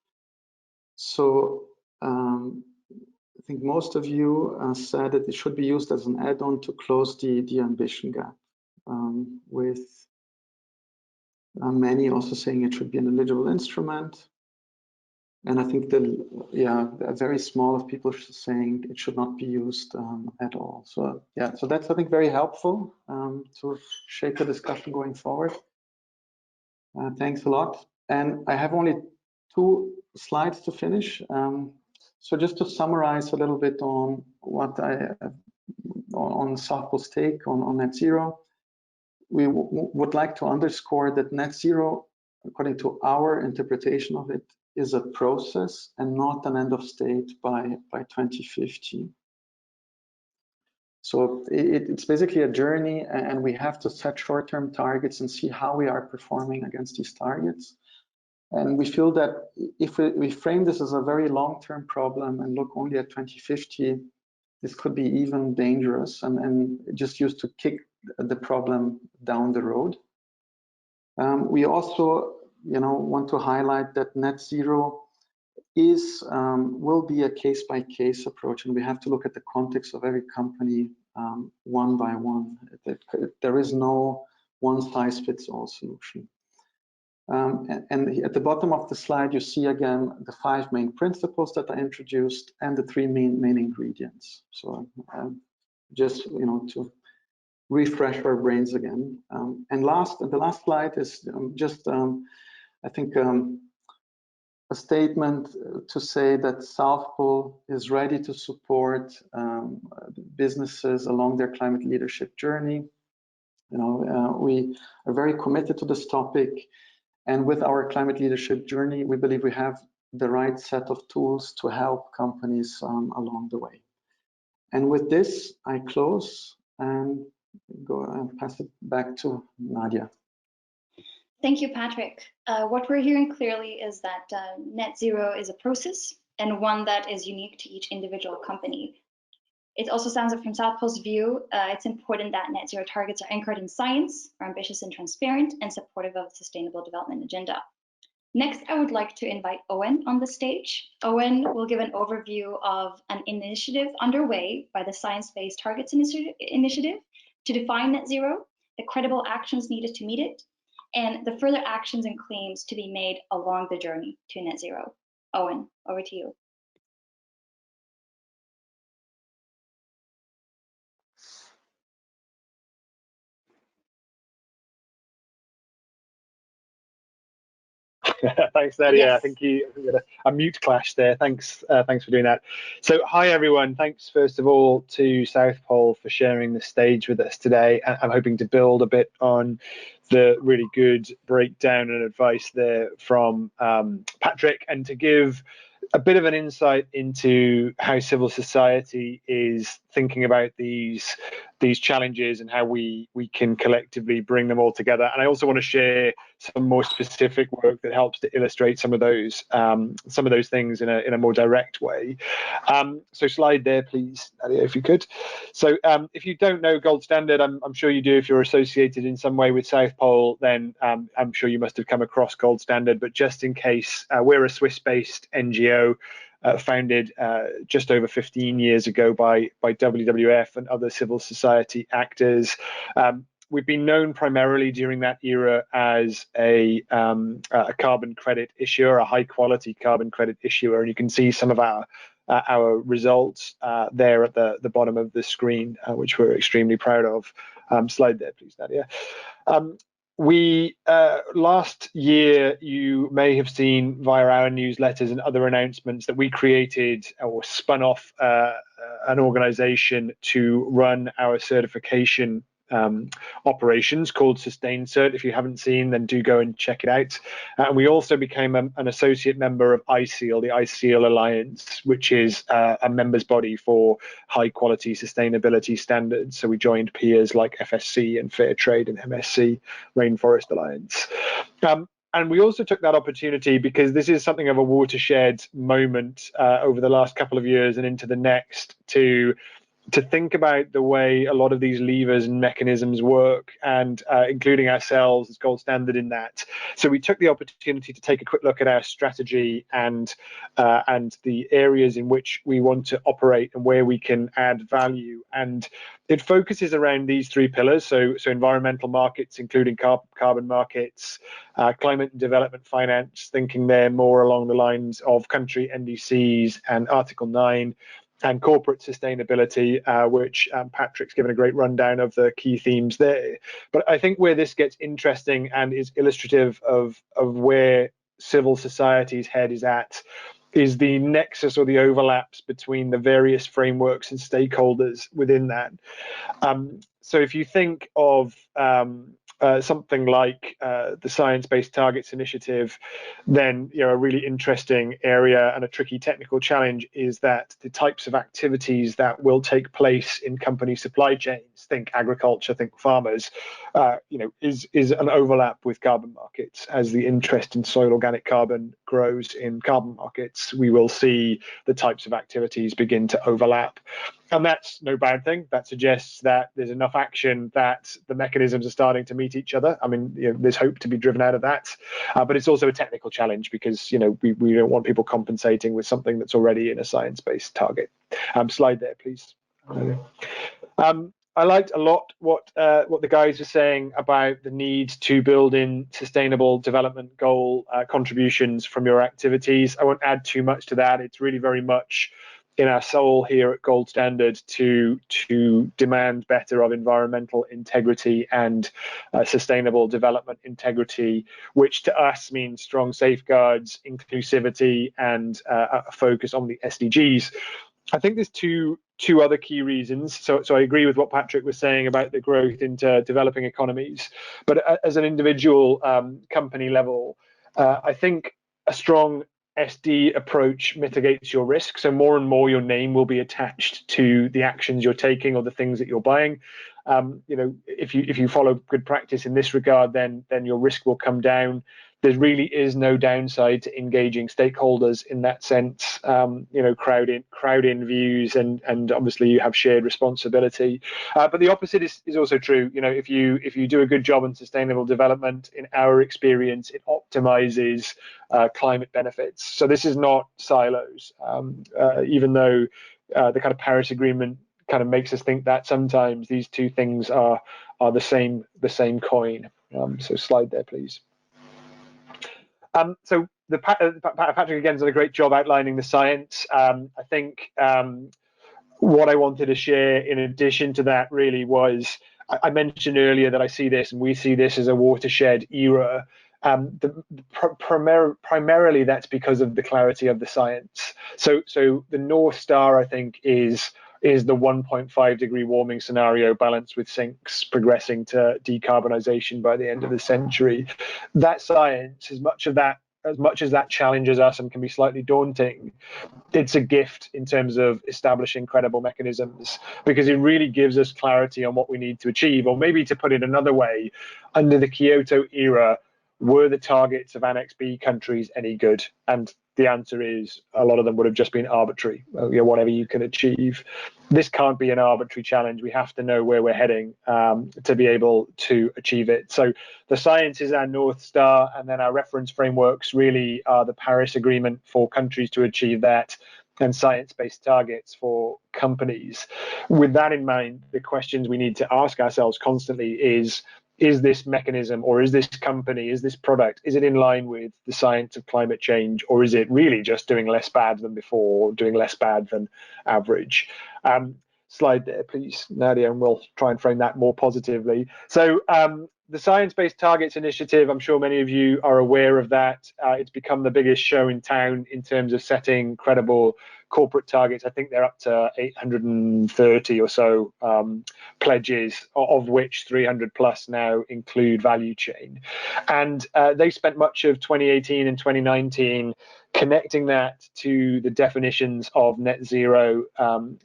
So I think most of you said that it should be used as an add-on to close the ambition gap, with many also saying it should be an eligible instrument. And I think a very small of people saying it should not be used at all. So yeah, so that's, I think, very helpful to shape the discussion going forward. Thanks a lot. And I have only 2 slides to finish. So just to summarize a little bit on what on South Pole's take on net zero, we would like to underscore that net zero, according to our interpretation of it, is a process and not an end of state by 2050. So it's basically a journey, and we have to set short-term targets and see how we are performing against these targets. And we feel that if we frame this as a very long-term problem and look only at 2050, this could be even dangerous and just used to kick the problem down the road. We also, want to highlight that net zero will be a case-by-case approach, and we have to look at the context of every company one by one. There is no one-size-fits-all solution. And at the bottom of the slide, you see again the 5 main principles that I introduced and the 3 main ingredients. So just to refresh our brains again. And the last slide is just I think a statement to say that South Pole is ready to support businesses along their climate leadership journey. We are very committed to this topic, and with our climate leadership journey, we believe we have the right set of tools to help companies along the way. And with this, I close and go and pass it back to Nadia. Thank you, Patrick. What we're hearing clearly is that net zero is a process and one that is unique to each individual company. It also sounds like from South Pole's view, it's important that net zero targets are anchored in science, are ambitious and transparent, and supportive of the Sustainable Development Agenda. Next, I would like to invite Owen on the stage. Owen will give an overview of an initiative underway by the Science Based Targets Initiative to define net zero, the credible actions needed to meet it, and the further actions and claims to be made along the journey to net zero. Owen, over to you. Thanks, Nadia. Yes. I think you got a mute clash there. Thanks for doing that. So hi, everyone. Thanks, first of all, to South Pole for sharing the stage with us today. I'm hoping to build a bit on the really good breakdown and advice there from Patrick, and to give a bit of an insight into how civil society is thinking about these challenges and how we can collectively bring them all together. And I also want to share some more specific work that helps to illustrate some of those things in a more direct way. So slide there, please, Nadia, if you could. So if you don't know Gold Standard, I'm sure you do. If you're associated in some way with South Pole, then I'm sure you must have come across Gold Standard. But just in case, we're a Swiss-based NGO founded just over 15 years ago by WWF and other civil society actors. We've been known primarily during that era as a carbon credit issuer, a high quality carbon credit issuer, and you can see some of our results there at the bottom of the screen, which we're extremely proud of. Slide there, please, Nadia. We last year, you may have seen via our newsletters and other announcements that we created or spun off an organization to run our certification operations called SustainCert. If you haven't seen, then do go and check it out. And we also became an associate member of ISEAL, the ISEAL Alliance, which is a members body for high quality sustainability standards. So we joined peers like FSC and Fairtrade and MSC, Rainforest Alliance. And we also took that opportunity because this is something of a watershed moment over the last couple of years and into the next to think about the way a lot of these levers and mechanisms work, and including ourselves as Gold Standard in that. So we took the opportunity to take a quick look at our strategy and the areas in which we want to operate and where we can add value. And it focuses around these 3 pillars. So environmental markets, including carbon markets, climate and development finance, thinking there more along the lines of country NDCs and Article 9, and corporate sustainability, which Patrick's given a great rundown of the key themes there. But I think where this gets interesting and is illustrative of where civil society's head is at is the nexus or the overlaps between the various frameworks and stakeholders within that. So if you think of something like the Science-Based Targets Initiative, then a really interesting area and a tricky technical challenge is that the types of activities that will take place in company supply chains, think agriculture, think farmers, is an overlap with carbon markets. As the interest in soil organic carbon grows in carbon markets, we will see the types of activities begin to overlap. And that's no bad thing. That suggests that there's enough action that the mechanisms are starting to meet each other. I mean, there's hope to be driven out of that, but it's also a technical challenge because we don't want people compensating with something that's already in a science-based target. Slide there, please. I liked a lot what the guys were saying about the need to build in sustainable development goal contributions from your activities. I won't add too much to that. It's really very much in our soul here at Gold Standard to demand better of environmental integrity and sustainable development integrity, which to us means strong safeguards, inclusivity, and a focus on the SDGs. I think there's two other key reasons. So I agree with what Patrick was saying about the growth into developing economies, but as an individual company level, I think a strong SD approach mitigates your risk. So more and more your name will be attached to the actions you're taking or the things that you're buying. If you follow good practice in this regard, then your risk will come down. There really is no downside to engaging stakeholders in that sense. Crowd in views, and obviously you have shared responsibility. But the opposite is also true. If you do a good job in sustainable development, in our experience, it optimizes climate benefits. So this is not silos, even though the kind of Paris Agreement kind of makes us think that sometimes these two things are the same coin. So slide there, please. So Patrick again did a great job outlining the science. I think what I wanted to share in addition to that really was, I mentioned earlier that I see this and we see this as a watershed era. Primarily that's because of the clarity of the science. So the North Star, I think, is the 1.5 degree warming scenario balanced with sinks progressing to decarbonisation by the end of the century. That science, as much as that challenges us and can be slightly daunting, it's a gift in terms of establishing credible mechanisms, because it really gives us clarity on what we need to achieve. Or maybe to put it another way, under the Kyoto era, were the targets of Annex B countries any good? And the answer is a lot of them would have just been arbitrary, whatever you can achieve. This can't be an arbitrary challenge. We have to know where we're heading to be able to achieve it. So the science is our North Star, and then our reference frameworks really are the Paris Agreement for countries to achieve that, and science-based targets for companies. With that in mind, the questions we need to ask ourselves constantly is this mechanism, or is this company, is this product, is it in line with the science of climate change, or is it really just doing less bad than before, or doing less bad than average? Slide there, please, Nadia, and we'll try and frame that more positively. So the Science-Based Targets Initiative, I'm sure many of you are aware of that. It's become the biggest show in town in terms of setting credible corporate targets. I think they're up to 830 or so pledges, of which 300 plus now include value chain. And they spent much of 2018 and 2019 connecting that to the definitions of net zero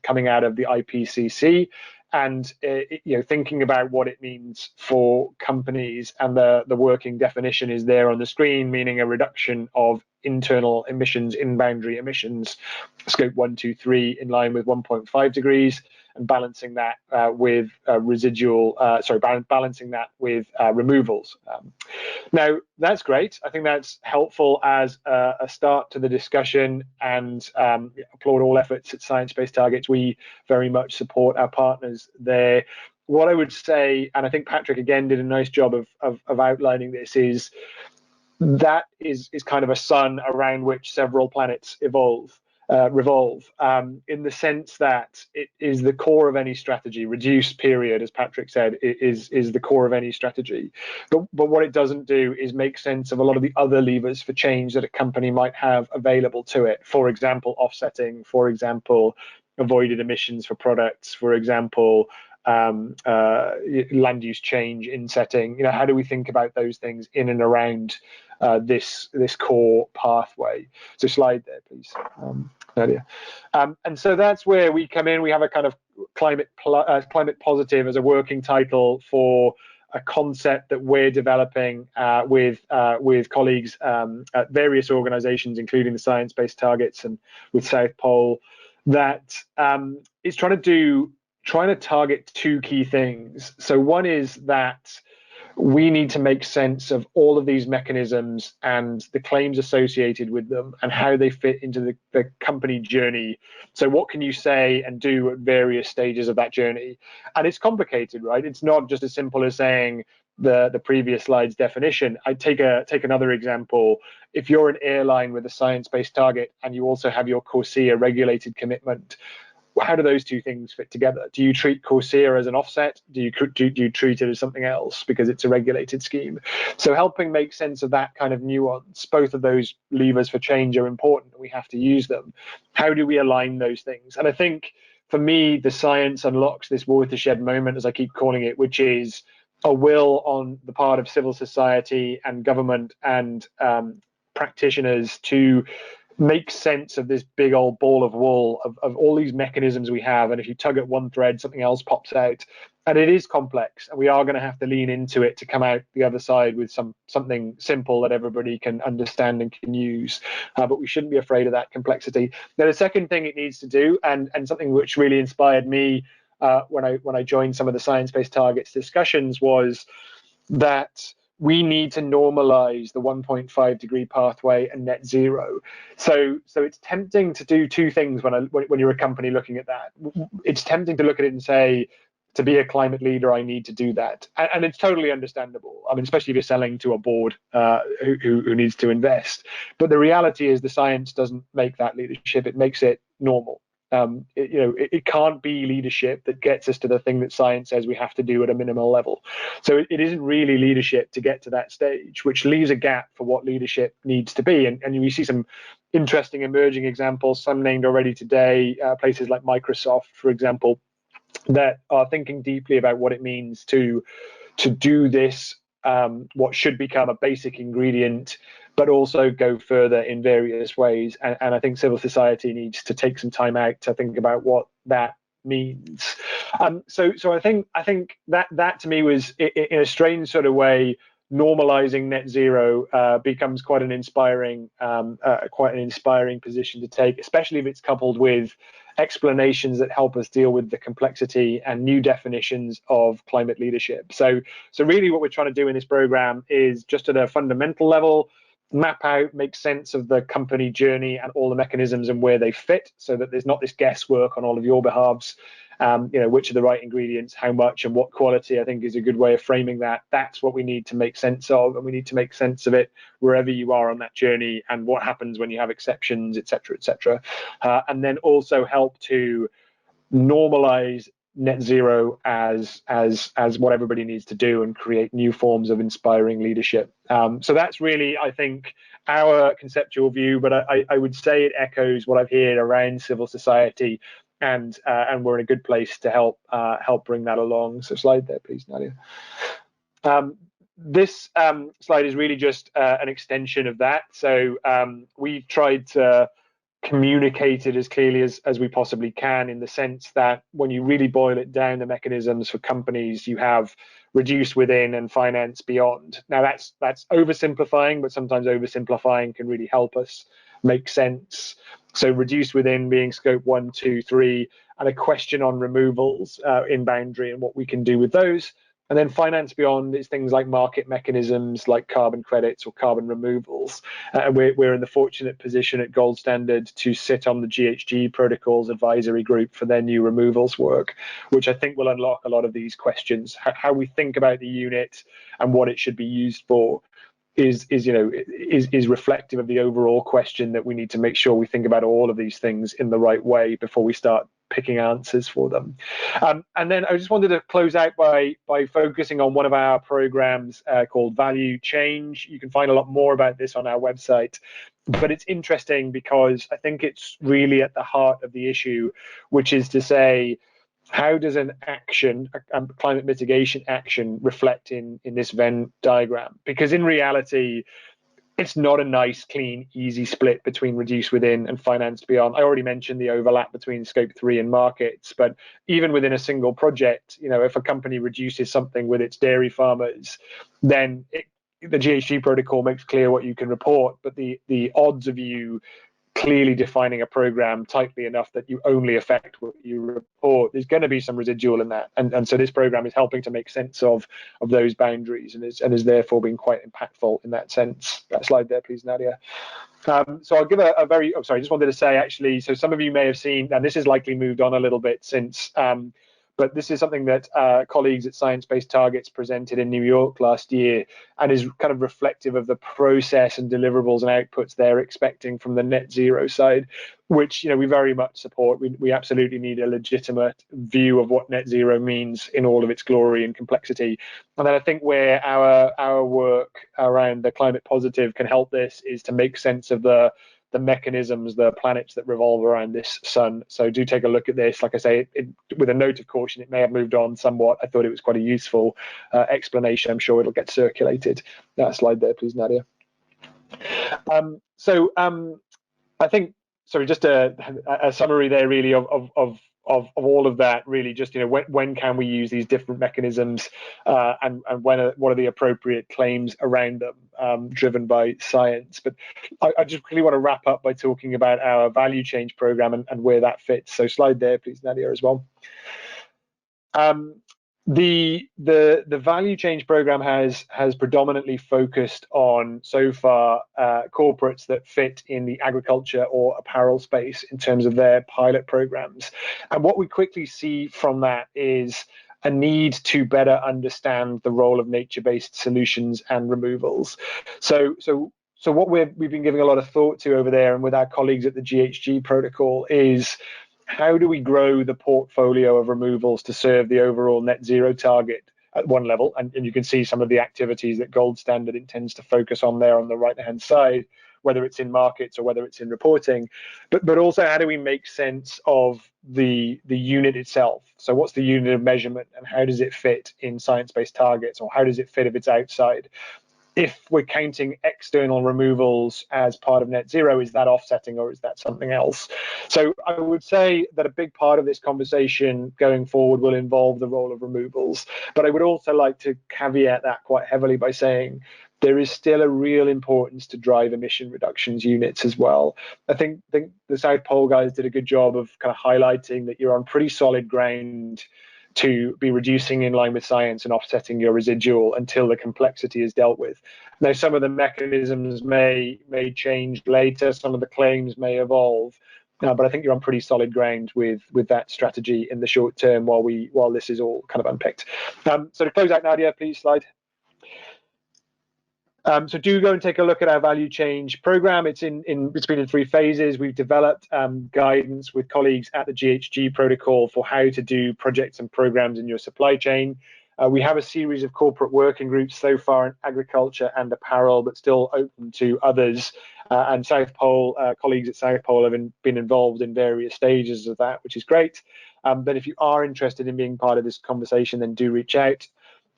coming out of the IPCC, and thinking about what it means for companies. And the working definition is there on the screen, meaning a reduction of internal emissions, in-boundary emissions, scope 1, 2, 3, in line with 1.5 degrees, and balancing that with balancing that with removals. Now, that's great. I think that's helpful as a start to the discussion, and applaud all efforts at science-based targets. We very much support our partners there. What I would say, and I think Patrick again did a nice job of outlining this, is that is kind of a sun around which several planets evolve. revolve, in the sense that it is the core of any strategy. Reduce, period, as Patrick said, is the core of any strategy. But what it doesn't do is make sense of a lot of the other levers for change that a company might have available to it. For example, offsetting, for example, avoided emissions for products, for example, land use change in setting. How do we think about those things in and around this core pathway? So slide there, please, Nadia. And so that's where we come in. We have a kind of climate positive as a working title for a concept that we're developing with colleagues at various organizations, including the Science Based Targets and with South Pole, that is trying to target two key things. So one is that we need to make sense of all of these mechanisms and the claims associated with them and how they fit into the company journey. So what can you say and do at various stages of that journey? And it's complicated, right? It's not just as simple as saying the previous slide's definition. I take another example. If you're an airline with a science-based target and you also have your CORSIA regulated commitment, how do those two things fit together? Do you treat CORSIA as an offset? Do you treat it as something else because it's a regulated scheme? So helping make sense of that kind of nuance, both of those levers for change are important. We have to use them. How do we align those things? And I think for me, the science unlocks this watershed moment, as I keep calling it, which is a will on the part of civil society and government and practitioners to make sense of this big old ball of wool of all these mechanisms we have. And if you tug at one thread, something else pops out. And it is complex, and we are going to have to lean into it to come out the other side with something simple that everybody can understand and can use. But we shouldn't be afraid of that complexity. Now, the second thing it needs to do, and something which really inspired me when I joined some of the science-based targets discussions, was that we need to normalize the 1.5 degree pathway and net zero. So it's tempting to do two things when you're a company looking at that. It's tempting to look at it and say, to be a climate leader, I need to do that. And it's totally understandable. I mean, especially if you're selling to a board who needs to invest. But the reality is the science doesn't make that leadership. It makes it normal. It can't be leadership that gets us to the thing that science says we have to do at a minimal level. So it isn't really leadership to get to that stage, which leaves a gap for what leadership needs to be. And we see some interesting emerging examples, some named already today, places like Microsoft, for example, that are thinking deeply about what it means to do this, what should become a basic ingredient, but also go further in various ways. And I think civil society needs to take some time out to think about what that means. So I think that to me was, in a strange sort of way, normalizing net zero becomes quite an inspiring position to take, especially if it's coupled with explanations that help us deal with the complexity and new definitions of climate leadership. So really what we're trying to do in this program is, just at a fundamental level, map out, make sense of the company journey and all the mechanisms and where they fit, so that there's not this guesswork on all of your behalves. Which are the right ingredients, how much and what quality, I think is a good way of framing that. That's what we need to make sense of, and we need to make sense of it wherever you are on that journey, and what happens when you have exceptions, etc., etc. And then also help to normalize net zero as what everybody needs to do, and create new forms of inspiring leadership. So that's really, I think, our conceptual view, but I would say it echoes what I've heard around civil society, and we're in a good place to help bring that along. So slide there, please, Nadia. This slide is really just an extension of that. So we've tried to communicate it as clearly as we possibly can, in the sense that when you really boil it down, the mechanisms for companies, you have reduce within and finance beyond. Now that's oversimplifying, but sometimes oversimplifying can really help us make sense. So reduce within being scope 1, 2, 3, and a question on removals in boundary and what we can do with those. And then finance beyond is things like market mechanisms, like carbon credits or carbon removals. And we're in the fortunate position at Gold Standard to sit on the GHG Protocol's advisory group for their new removals work, which I think will unlock a lot of these questions, how we think about the unit and what it should be used for. is reflective of the overall question that we need to make sure we think about all of these things in the right way before we start picking answers for them. And then I just wanted to close out by focusing on one of our programs called Value Change. You can find a lot more about this on our website, but it's interesting because I think it's really at the heart of the issue, which is to say, how does an action, a climate mitigation action, reflect in this Venn diagram? Because in reality, it's not a nice, clean, easy split between reduce within and finance beyond. I already mentioned the overlap between scope 3 and markets, but even within a single project, if a company reduces something with its dairy farmers, then the GHG protocol makes clear what you can report, but the odds of you clearly defining a program tightly enough that you only affect what you report, there's going to be some residual in that, and so this program is helping to make sense of those boundaries and is therefore being quite impactful in that sense. That slide there, please, Nadia. So I'll give a very, I just wanted to say actually, so some of you may have seen, and this has likely moved on a little bit since, but this is something that colleagues at Science Based Targets presented in New York last year, and is kind of reflective of the process and deliverables and outputs they're expecting from the net zero side, which we very much support. We absolutely need a legitimate view of what net zero means in all of its glory and complexity. And then I think where our work around the climate positive can help this is to make sense of the mechanisms, the planets that revolve around this sun. So do take a look at this. Like I say, with a note of caution, it may have moved on somewhat. I thought it was quite a useful explanation. I'm sure it'll get circulated. That slide there, please, Nadia. I think, sorry, just a summary there really of all of that, really just, when can we use these different mechanisms and what are the appropriate claims around them driven by science. But I just really want to wrap up by talking about our value change program and where that fits. So slide there, please, Nadia, as well. The value change program has predominantly focused on, so far, corporates that fit in the agriculture or apparel space in terms of their pilot programs. And what we quickly see from that is a need to better understand the role of nature-based solutions and removals. So what we've been giving a lot of thought to over there and with our colleagues at the GHG Protocol is, how do we grow the portfolio of removals to serve the overall net zero target at one level? And you can see some of the activities that Gold Standard intends to focus on there on the right-hand side, whether it's in markets or whether it's in reporting. But also, how do we make sense of the unit itself? So what's the unit of measurement and how does it fit in science-based targets, or how does it fit if it's outside? If we're counting external removals as part of net zero, is that offsetting or is that something else? So I would say that a big part of this conversation going forward will involve the role of removals. But I would also like to caveat that quite heavily by saying there is still a real importance to drive emission reductions units as well. I think the South Pole guys did a good job of kind of highlighting that you're on pretty solid ground to be reducing in line with science and offsetting your residual until the complexity is dealt with. Now, some of the mechanisms may change later, some of the claims may evolve, but I think you're on pretty solid ground with that strategy in the short term while this is all kind of unpicked. So to close out, Nadia, please slide. So do go and take a look at our value change program. It's been in 3 phases. We've developed guidance with colleagues at the GHG Protocol for how to do projects and programs in your supply chain. We have a series of corporate working groups so far in agriculture and apparel, but still open to others. And South Pole colleagues at South Pole have been involved in various stages of that, which is great. But if you are interested in being part of this conversation, then do reach out.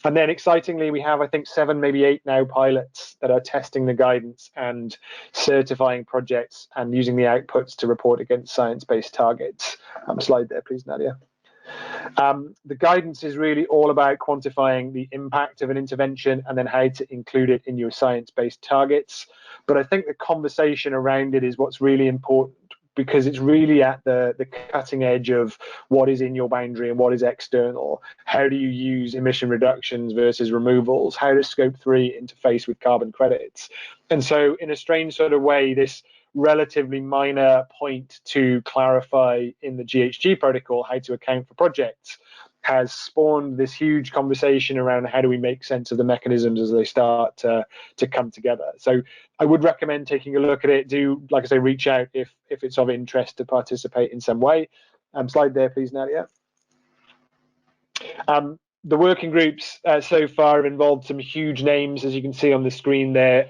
And then excitingly, we have, I think, 7, maybe 8 now pilots that are testing the guidance and certifying projects and using the outputs to report against science-based targets. Slide there, please, Nadia. The guidance is really all about quantifying the impact of an intervention and then how to include it in your science-based targets. But I think the conversation around it is what's really important, because it's really at the cutting edge of what is in your boundary and what is external. How do you use emission reductions versus removals? How does scope 3 interface with carbon credits? And so in a strange sort of way, this relatively minor point to clarify in the GHG protocol how to account for projects has spawned this huge conversation around how do we make sense of the mechanisms as they start to come together. So I would recommend taking a look at it. Do, like I say, reach out if it's of interest to participate in some way. Slide there, please, Nadia. The working groups so far have involved some huge names, as you can see on the screen there.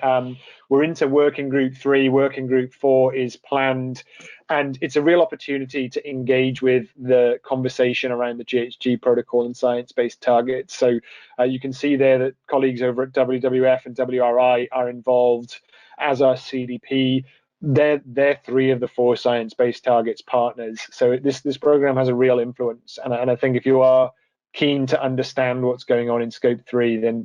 We're into working group 3, working group 4 is planned, and it's a real opportunity to engage with the conversation around the GHG protocol and science-based targets. So you can see there that colleagues over at WWF and WRI are involved, as are CDP. They're 3 of the 4 science-based targets partners. So this program has a real influence, and I think if you are keen to understand what's going on in scope 3, then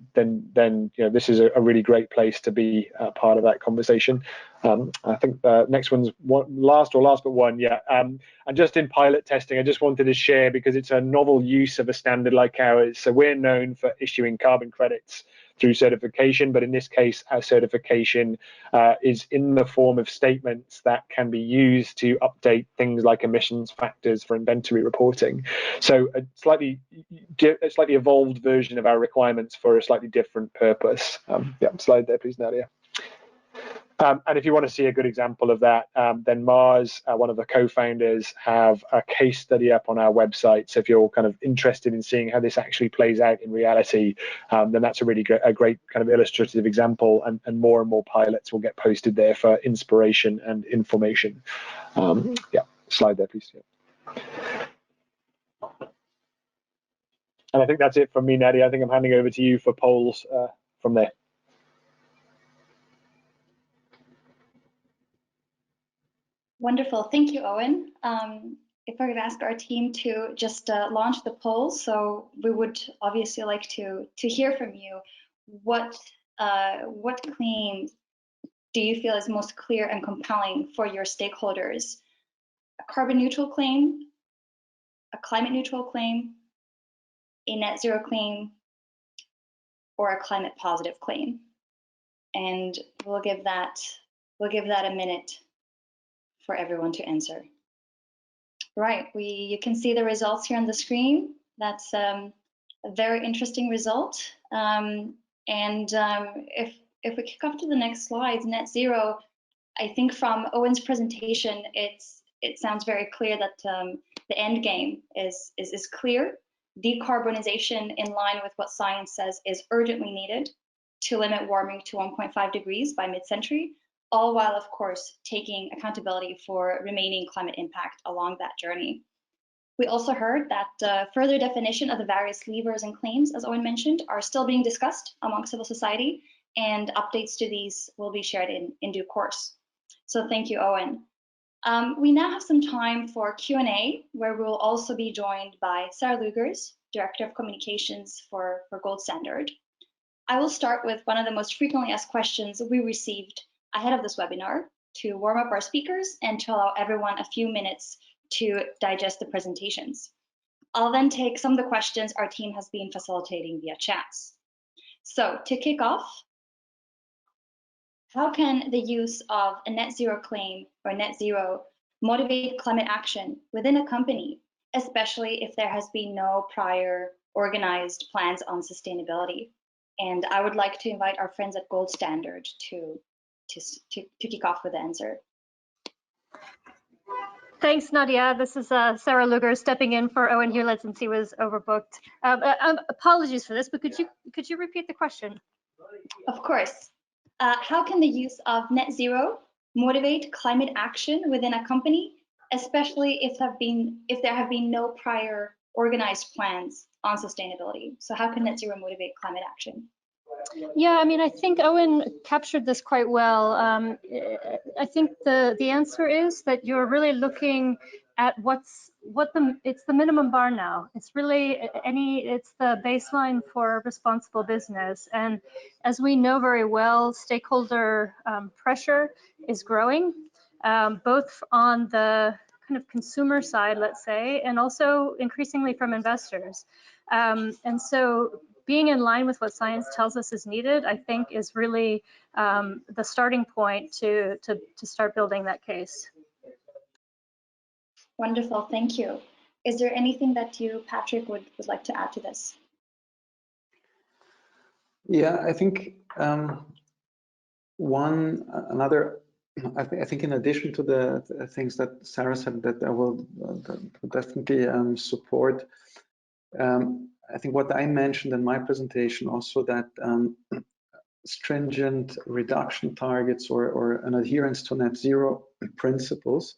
this is a really great place to be part of that conversation. I think next one's last but one. And just in pilot testing, I just wanted to share, because it's a novel use of a standard like ours. So we're known for issuing carbon credits through certification, but in this case, our certification is in the form of statements that can be used to update things like emissions factors for inventory reporting. So a slightly evolved version of our requirements for a slightly different purpose. Slide there, please, Nadia. And if you want to see a good example of that, then Mars, one of the co-founders, have a case study up on our website. So if you're kind of interested in seeing how this actually plays out in reality, then that's a really great kind of illustrative example, and more pilots will get posted there for inspiration and information. Slide there, please. And I think that's it from me, Nadia. I think I'm handing over to you for polls from there. Wonderful, thank you, Owen. If I could ask our team to just launch the poll, so we would obviously like to hear from you. What claim do you feel is most clear and compelling for your stakeholders? A carbon neutral claim, a climate neutral claim, a net zero claim, or a climate positive claim? And we'll give that a minute for everyone to answer. Right, you can see the results here on the screen. That's a very interesting result. If we kick off to the next slides, net zero, I think from Owen's presentation, it sounds very clear that the end game is clear. Decarbonization, in line with what science says, is urgently needed to limit warming to 1.5 degrees by mid-century, all while, of course, taking accountability for remaining climate impact along that journey. We also heard that further definition of the various levers and claims, as Owen mentioned, are still being discussed among civil society, and updates to these will be shared in due course. So thank you, Owen. We now have some time for Q&A, where we will also be joined by Sarah Lugers, Director of Communications for Gold Standard. I will start with one of the most frequently asked questions we received ahead of this webinar to warm up our speakers and to allow everyone a few minutes to digest the presentations. I'll then take some of the questions our team has been facilitating via chats. So to kick off, how can the use of a net zero claim or net zero motivate climate action within a company, especially if there has been no prior organized plans on sustainability? And I would like to invite our friends at Gold Standard to kick off with the answer. Thanks, Nadia. This is Sarah Luger stepping in for Owen Hewlett since he was overbooked. Apologies for this, but could you repeat the question? Of course. How can the use of net zero motivate climate action within a company, especially if there have been no prior organized plans on sustainability? So how can net zero motivate climate action? Yeah, I mean, I think Owen captured this quite well. I think the answer is that you're really looking at it's the minimum bar now. It's really it's the baseline for responsible business. And as we know very well, stakeholder pressure is growing, both on the kind of consumer side, let's say, and also increasingly from investors. And so being in line with what science tells us is needed, I think, is really the starting point to start building that case. Wonderful, thank you. Is there anything that you, Patrick, would like to add to this? Yeah, I think I think in addition to the things that Sarah said that I will definitely support, I think what I mentioned in my presentation also that stringent reduction targets or an adherence to net zero principles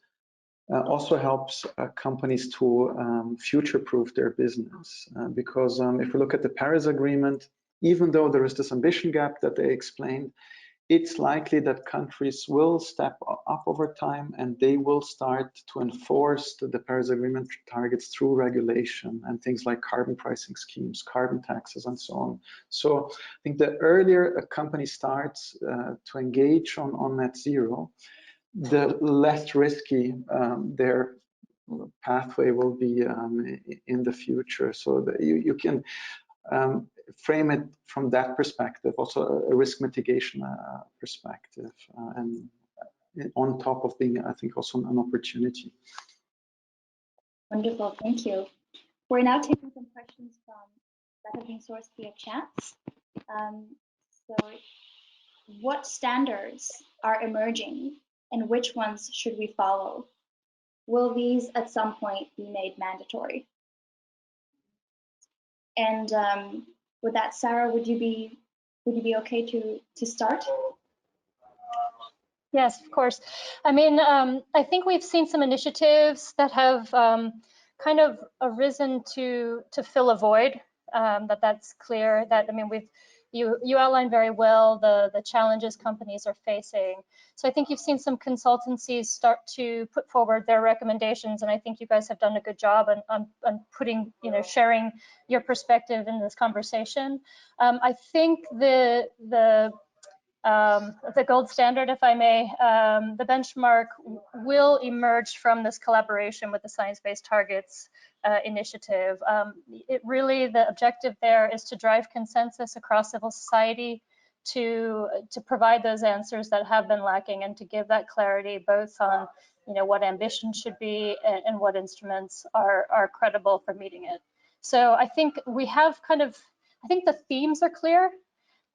also helps companies to future-proof their business. Because if we look at the Paris Agreement, even though there is this ambition gap that they explained, it's likely that countries will step up over time and they will start to enforce the Paris Agreement targets through regulation and things like carbon pricing schemes, carbon taxes, and so on. So I think the earlier a company starts to engage on net zero, the less risky their pathway will be in the future. So that you can frame it from that perspective, also a risk mitigation perspective, and on top of being, I think, also an opportunity. Wonderful, thank you. We're now taking some questions that have been sourced via chats. So what standards are emerging and which ones should we follow? Will these at some point be made mandatory? And with that, Sarah, would you be okay to start? Yes, of course. I mean, I think we've seen some initiatives that have kind of arisen to fill a void. That's clear. That I mean, you outlined very well the challenges companies are facing. So I think you've seen some consultancies start to put forward their recommendations, and I think you guys have done a good job on putting, sharing your perspective in this conversation. I think the gold standard, if I may, the benchmark will emerge from this collaboration with the Science Based Targets initiative. The objective there is to drive consensus across civil society to provide those answers that have been lacking and to give that clarity both on what ambition should be and what instruments are credible for meeting it. So I think we have I think the themes are clear.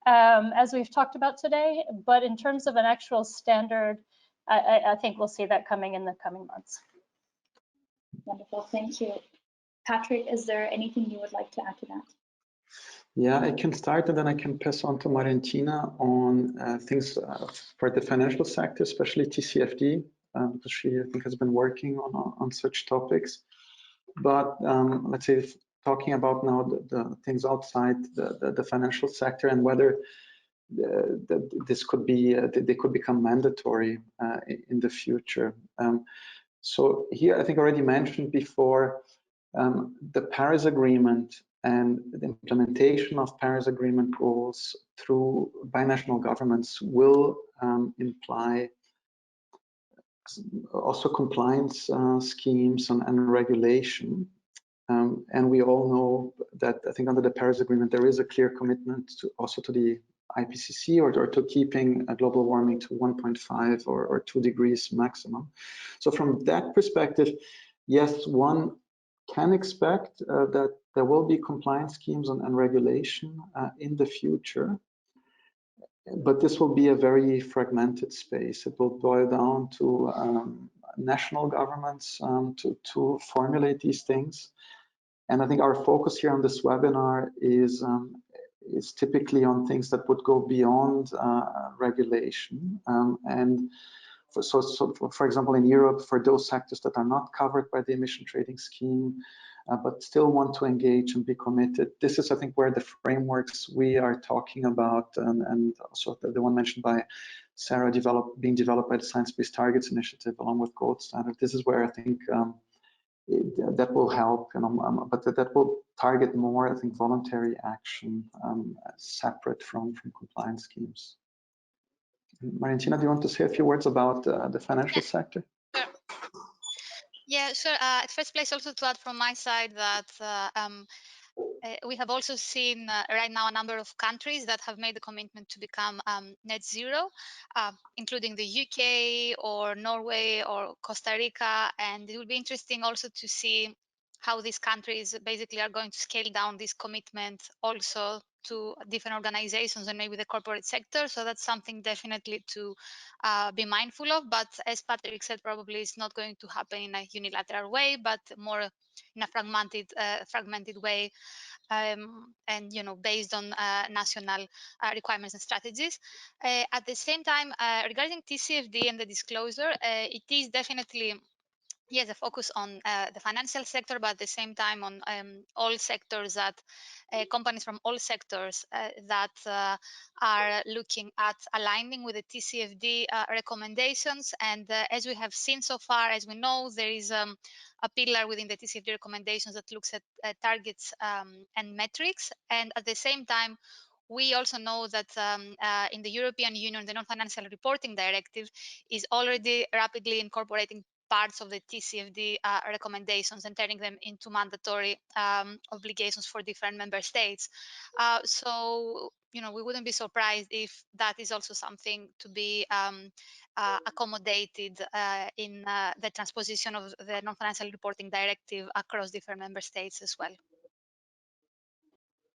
As we've talked about today, but in terms of an actual standard, I think we'll see that coming in the coming months. Wonderful, thank you. Patrick, is there anything you would like to add to that? Yeah, I can start and then I can pass on to Mariantina on things for the financial sector, especially TCFD, because she, I think, has been working on such topics. But let's say, talking about now the things outside the financial sector and whether this could be they could become mandatory in the future. So here, I think I already mentioned before, the Paris Agreement and the implementation of Paris Agreement goals through binational governments will imply also compliance schemes and regulation. And we all know that I think under the Paris Agreement, there is a clear commitment to also to the IPCC or to keeping global warming to 1.5 or 2 degrees maximum. So from that perspective, yes, one can expect that there will be compliance schemes and regulation in the future. But this will be a very fragmented space. It will boil down to national governments to formulate these things. And I think our focus here on this webinar is typically on things that would go beyond regulation. For example, in Europe, for those sectors that are not covered by the emission trading scheme, but still want to engage and be committed, this is, I think, where the frameworks we are talking about, and also the one mentioned by Sarah, being developed by the Science Based Targets Initiative along with Gold Standard. This is where I think that will help, but that will target more, I think, voluntary action separate from compliance schemes. Mariantina, do you want to say a few words about the financial sector? Sure. Yeah, sure. At first place, also to add from my side that we have also seen right now a number of countries that have made the commitment to become net zero, including the UK or Norway or Costa Rica. And it will be interesting also to see how these countries basically are going to scale down this commitment also to different organizations and maybe the corporate sector. So that's something definitely to be mindful of. But as Patrick said, probably it's not going to happen in a unilateral way, but more in a fragmented way, and based on national requirements and strategies. At the same time, regarding TCFD and the disclosure, it is definitely, yes, a focus on the financial sector, but at the same time on all sectors, that companies from all sectors that are looking at aligning with the TCFD recommendations. And as we have seen so far, as we know, there is a pillar within the TCFD recommendations that looks at targets and metrics. And at the same time, we also know that in the European Union, the Non-Financial Reporting Directive is already rapidly incorporating parts of the TCFD recommendations and turning them into mandatory obligations for different member states. So, we wouldn't be surprised if that is also something to be accommodated in the transposition of the Non-Financial Reporting Directive across different member states as well.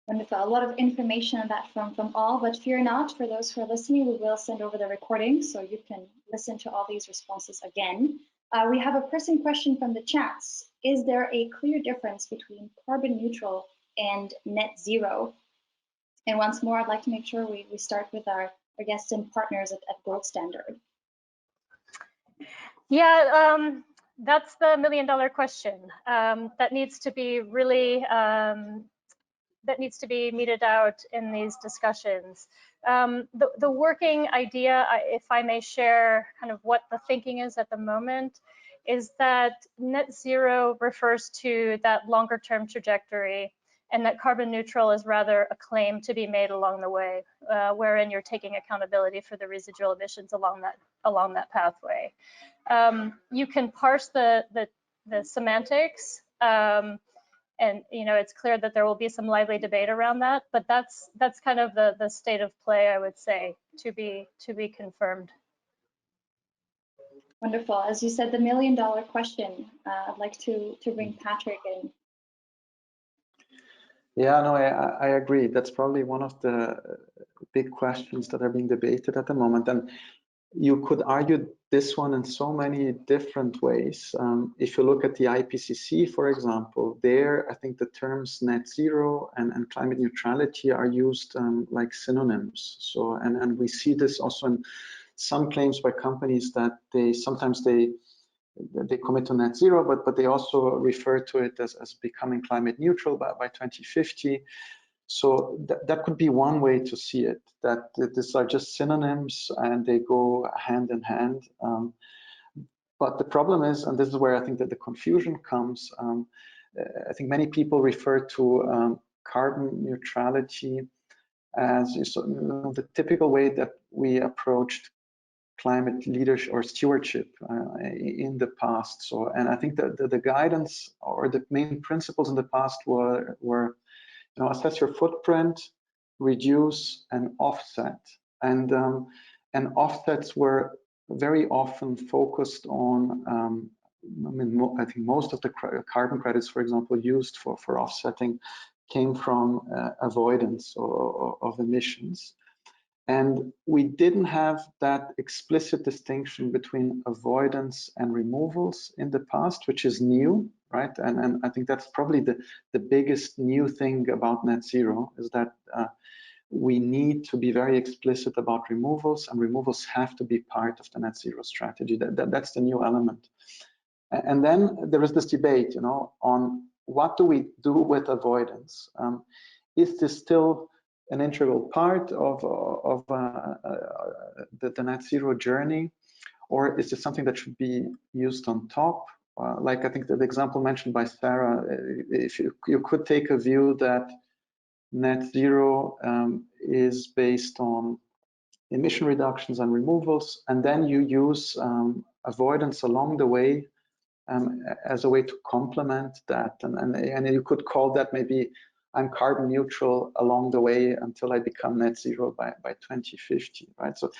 Wonderful. A lot of information on that from all, but fear not, for those who are listening, we will send over the recording so you can listen to all these responses again. We have a pressing question from the chats. Is there a clear difference between carbon neutral and net zero? And once more, I'd like to make sure we start with our guests and partners at Gold Standard. Yeah, that's the $1 million question that needs to be really that needs to be meted out in these discussions. The working idea, if I may share kind of what the thinking is at the moment, is that net zero refers to that longer term trajectory, and that carbon neutral is rather a claim to be made along the way, wherein you're taking accountability for the residual emissions along that pathway. You can parse the semantics, and it's clear that there will be some lively debate around that, but that's kind of the state of play, I would say, to be confirmed. Wonderful. As you said, the $1 million question. I'd like to bring Patrick in. Yeah, no, I agree. That's probably one of the big questions that are being debated at the moment. And you could argue this one in so many different ways. If you look at the IPCC, for example, there, I think the terms net zero and climate neutrality are used like synonyms. So, and we see this also in some claims by companies that sometimes they commit to net zero, but they also refer to it as becoming climate neutral by 2050. So that could be one way to see it, that these are just synonyms and they go hand in hand. But the problem is, and this is where I think that the confusion comes, I think many people refer to carbon neutrality as the typical way that we approached climate leadership or stewardship in the past. So, and I think that the guidance or the main principles in the past were assess your footprint, reduce, and offset. And offsets were very often focused on, I think most of the carbon credits, for example, used for offsetting came from avoidance of emissions. And we didn't have that explicit distinction between avoidance and removals in the past, which is new, right? And I think that's probably the biggest new thing about net zero, is that we need to be very explicit about removals, and removals have to be part of the net zero strategy. That's the new element. And then there is this debate, on what do we do with avoidance? Is this still an integral part of the net zero journey, or is this something that should be used on top? Like I think the example mentioned by Sarah, if you could take a view that net zero is based on emission reductions and removals, and then you use avoidance along the way as a way to complement that, and you could call that maybe I'm carbon neutral along the way until I become net zero by 2050, right? So,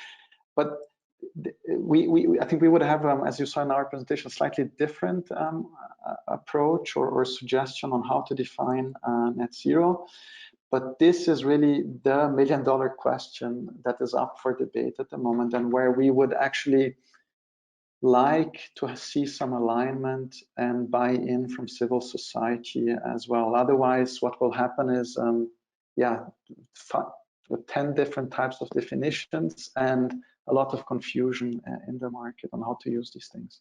but I think we would have, as you saw in our presentation, slightly different approach or suggestion on how to define net zero. But this is really the million-dollar question that is up for debate at the moment, and where we would actually like to see some alignment and buy-in from civil society as well. Otherwise, what will happen is, with 10 different types of definitions and a lot of confusion in the market on how to use these things.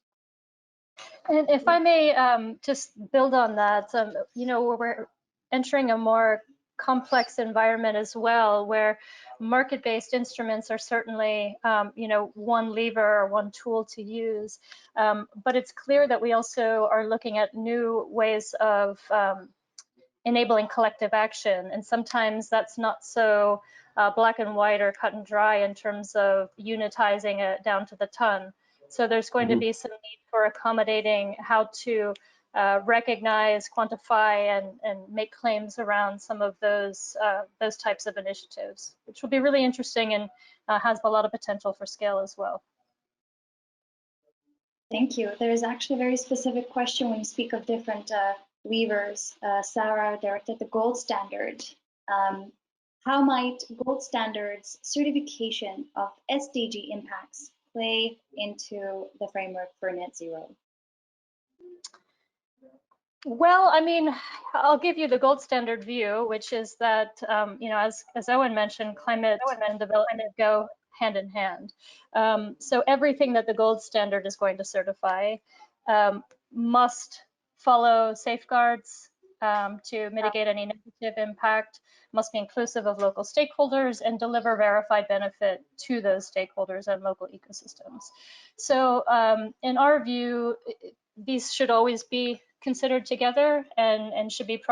And if I may just build on that, you know, we're entering a more complex environment as well, where market-based instruments are certainly, you know, one lever or one tool to use. But it's clear that we also are looking at new ways of enabling collective action. And sometimes that's not so black and white or cut and dry in terms of unitizing it down to the ton. So there's going to be some need for accommodating how to recognize, quantify, and make claims around some of those types of initiatives, which will be really interesting and has a lot of potential for scale as well. Thank you. There is actually a very specific question when you speak of different levers. Sarah directed the gold standard. How might gold standards certification of SDG impacts play into the framework for net zero? Well, I mean, I'll give you the gold standard view, which is that, you know, as Owen mentioned, climate and development go hand in hand. So everything that the gold standard is going to certify must follow safeguards to mitigate any negative impact, must be inclusive of local stakeholders, and deliver verified benefit to those stakeholders and local ecosystems. So in our view, these should always be considered together, and should be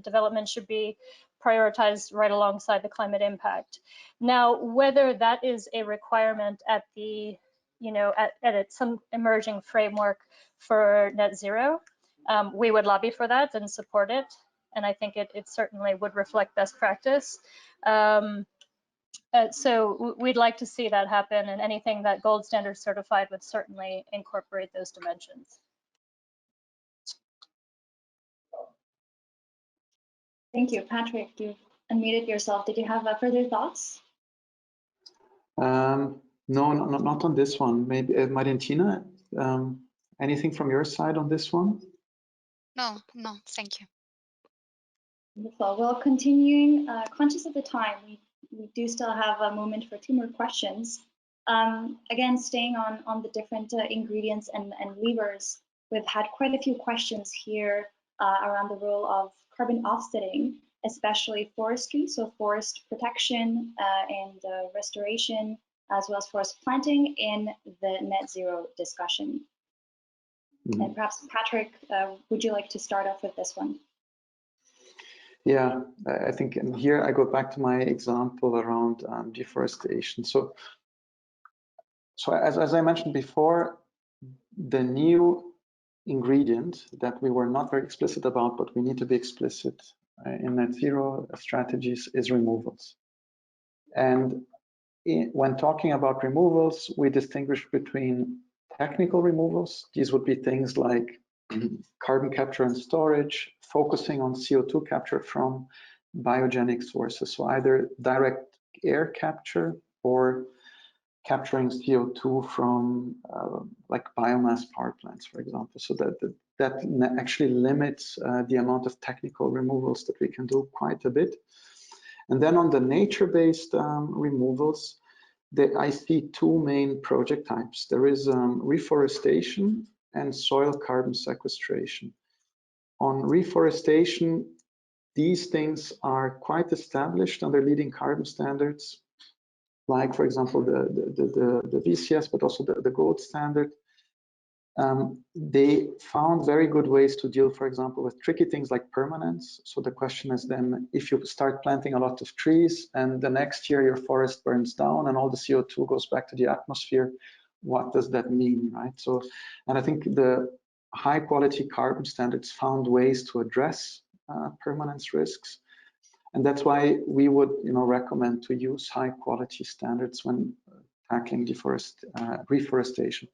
development should be prioritized right alongside the climate impact. Now, whether that is a requirement at the, you know, at some emerging framework for net zero, we would lobby for that and support it, and I think it certainly would reflect best practice. So we'd like to see that happen, and anything that gold standard certified would certainly incorporate those dimensions. Thank you. Patrick, you've unmuted yourself. Did you have further thoughts? No, not on this one. Maybe Mariantina, anything from your side on this one? No, thank you. Wonderful. Well, continuing, conscious of the time, we do still have a moment for 2 more questions. Again, staying on the different ingredients and levers, we've had quite a few questions here around the role of carbon offsetting, especially forestry, so forest protection and restoration, as well as forest planting in the net zero discussion. And perhaps Patrick, would you like to start off with this one? Yeah, I think, and here I go back to my example around deforestation. So as I mentioned before, the new ingredient that we were not very explicit about, but we need to be explicit in net zero strategies, is removals. And when talking about removals, we distinguish between technical removals. These would be things like carbon capture and storage, focusing on CO2 capture from biogenic sources. So either direct air capture or capturing CO2 from like biomass power plants, for example. So that actually limits the amount of technical removals that we can do quite a bit. And then on the nature-based removals, I see 2 main project types. There is reforestation and soil carbon sequestration. On reforestation, these things are quite established under leading carbon standards, like, for example, the VCS, but also the gold standard. They found very good ways to deal, for example, with tricky things like permanence. So the question is then, if you start planting a lot of trees and the next year your forest burns down and all the CO2 goes back to the atmosphere, what does that mean, right? So, and I think the high quality carbon standards found ways to address permanence risks. And that's why we would, recommend to use high quality standards when tackling reforestation.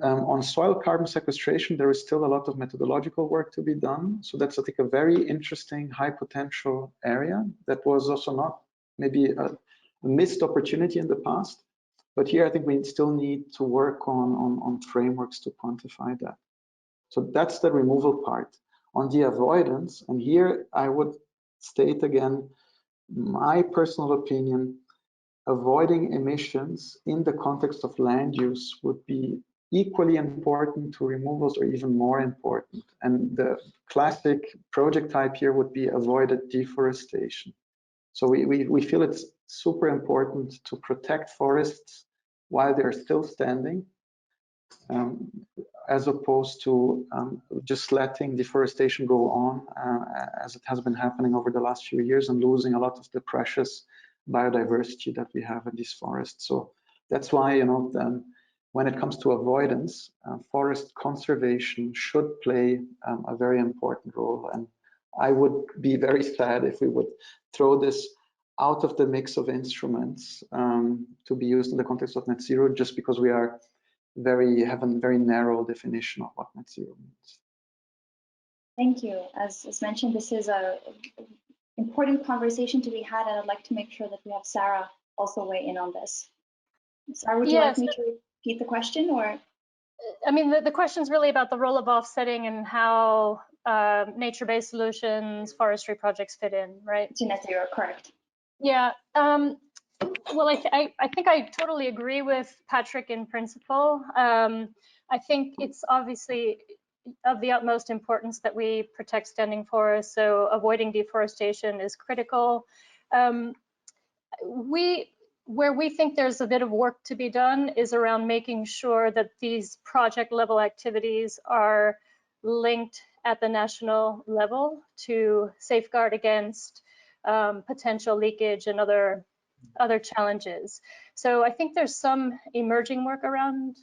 On soil carbon sequestration, there is still a lot of methodological work to be done. So that's, I think, a very interesting, high potential area that was also not maybe a missed opportunity in the past. But here, I think we still need to work on frameworks to quantify that. So that's the removal part. On the avoidance, and here I would state again, my personal opinion, avoiding emissions in the context of land use would be equally important to removals or even more important. And the classic project type here would be avoided deforestation. So we feel it's super important to protect forests while they're still standing, as opposed to just letting deforestation go on as it has been happening over the last few years and losing a lot of the precious biodiversity that we have in these forests. So that's why, you know, when it comes to avoidance, forest conservation should play a very important role. And I would be very sad if we would throw this out of the mix of instruments to be used in the context of net zero just because we are have a very narrow definition of what net zero means. Thank you. As mentioned, this is a important conversation to be had, and I'd like to make sure that we have Sarah also weigh in on this. Sarah, would you like me to repeat the question, or? I mean, the question is really about the role of offsetting and how nature-based solutions, forestry projects fit in, right? To net zero, correct. Yeah. Well, I think I totally agree with Patrick in principle. I think it's obviously of the utmost importance that we protect standing forests, so avoiding deforestation is critical. Where we think there's a bit of work to be done is around making sure that these project level activities are linked at the national level to safeguard against potential leakage and other challenges. So I think there's some emerging work around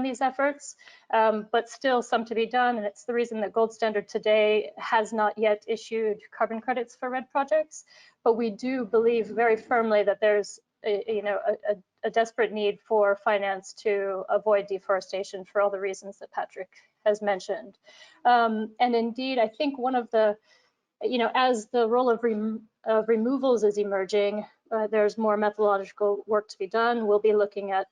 these efforts, but still some to be done. And it's the reason that Gold Standard today has not yet issued carbon credits for REDD projects. But we do believe very firmly that there's a desperate need for finance to avoid deforestation for all the reasons that Patrick has mentioned. And indeed, I think one of the, as the role of removals is emerging, there's more methodological work to be done. We'll be looking at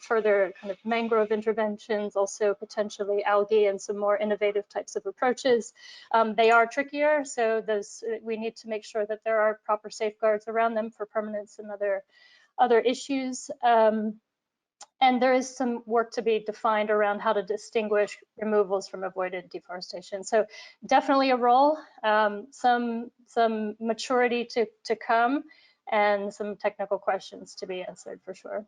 further kind of mangrove interventions, also potentially algae and some more innovative types of approaches. They are trickier, so we need to make sure that there are proper safeguards around them for permanence and other issues. And there is some work to be defined around how to distinguish removals from avoided deforestation. So definitely a role, some maturity to come, and some technical questions to be answered for sure.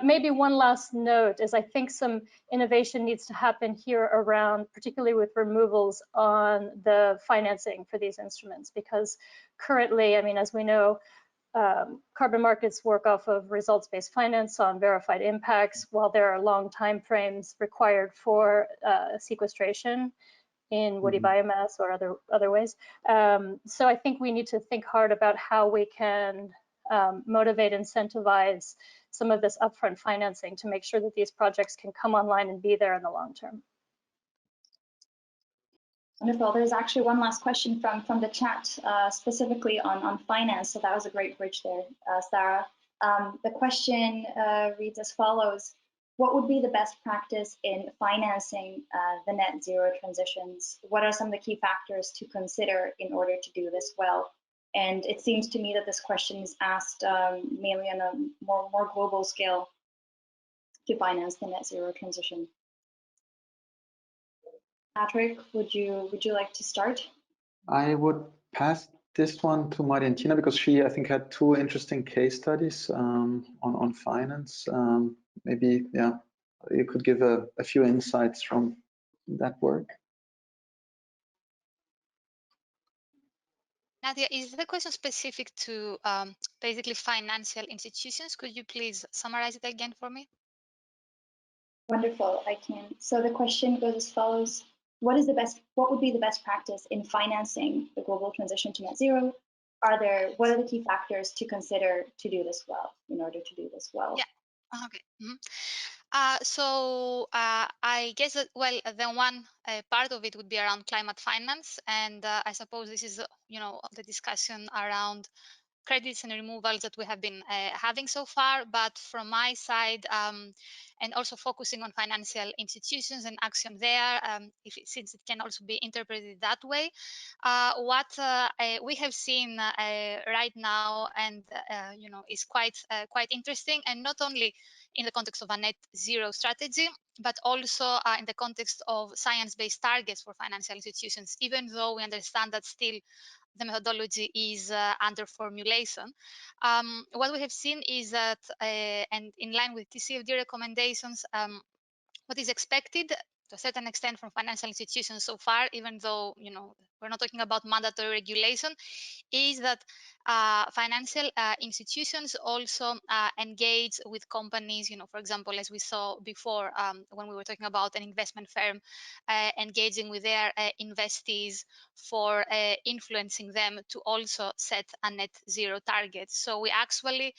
Maybe one last note is I think some innovation needs to happen here around, particularly with removals on the financing for these instruments, because currently, I mean, as we know, carbon markets work off of results-based finance on verified impacts, while there are long time frames required for sequestration in woody biomass or other ways. So I think we need to think hard about how we can motivate, incentivize some of this upfront financing to make sure that these projects can come online and be there in the long term. Wonderful. There's actually one last question from the chat, specifically on finance. So that was a great bridge there, Sarah. The question reads as follows: what would be the best practice in financing the net zero transitions? What are some of the key factors to consider in order to do this well? And it seems to me that this question is asked mainly on a more global scale to finance the net zero transition. Patrick, would you like to start? I would pass this one to Mariantina because she, I think, had two interesting case studies on finance. Maybe, yeah, you could give a few insights from that work. Nadia, is the question specific to basically financial institutions? Could you please summarize it again for me? Wonderful, I can. So the question goes as follows: what would be the best practice in financing the global transition to net zero? What are the key factors to consider to do this well, in order to do this well? Yeah, okay. I guess that, well, the one part of it would be around climate finance, and I suppose this is, the discussion around credits and removals that we have been having so far. But from my side, and also focusing on financial institutions and action there, since it can also be interpreted that way, what we have seen right now, and is quite interesting, and not only in the context of a net zero strategy, but also in the context of science-based targets for financial institutions, even though we understand that still the methodology is under formulation. What we have seen is that, and in line with TCFD recommendations, what is expected to a certain extent from financial institutions so far, even though we're not talking about mandatory regulation, is that financial institutions also engage with companies, for example, as we saw before when we were talking about an investment firm engaging with their investees for influencing them to also set a net zero target. So we actually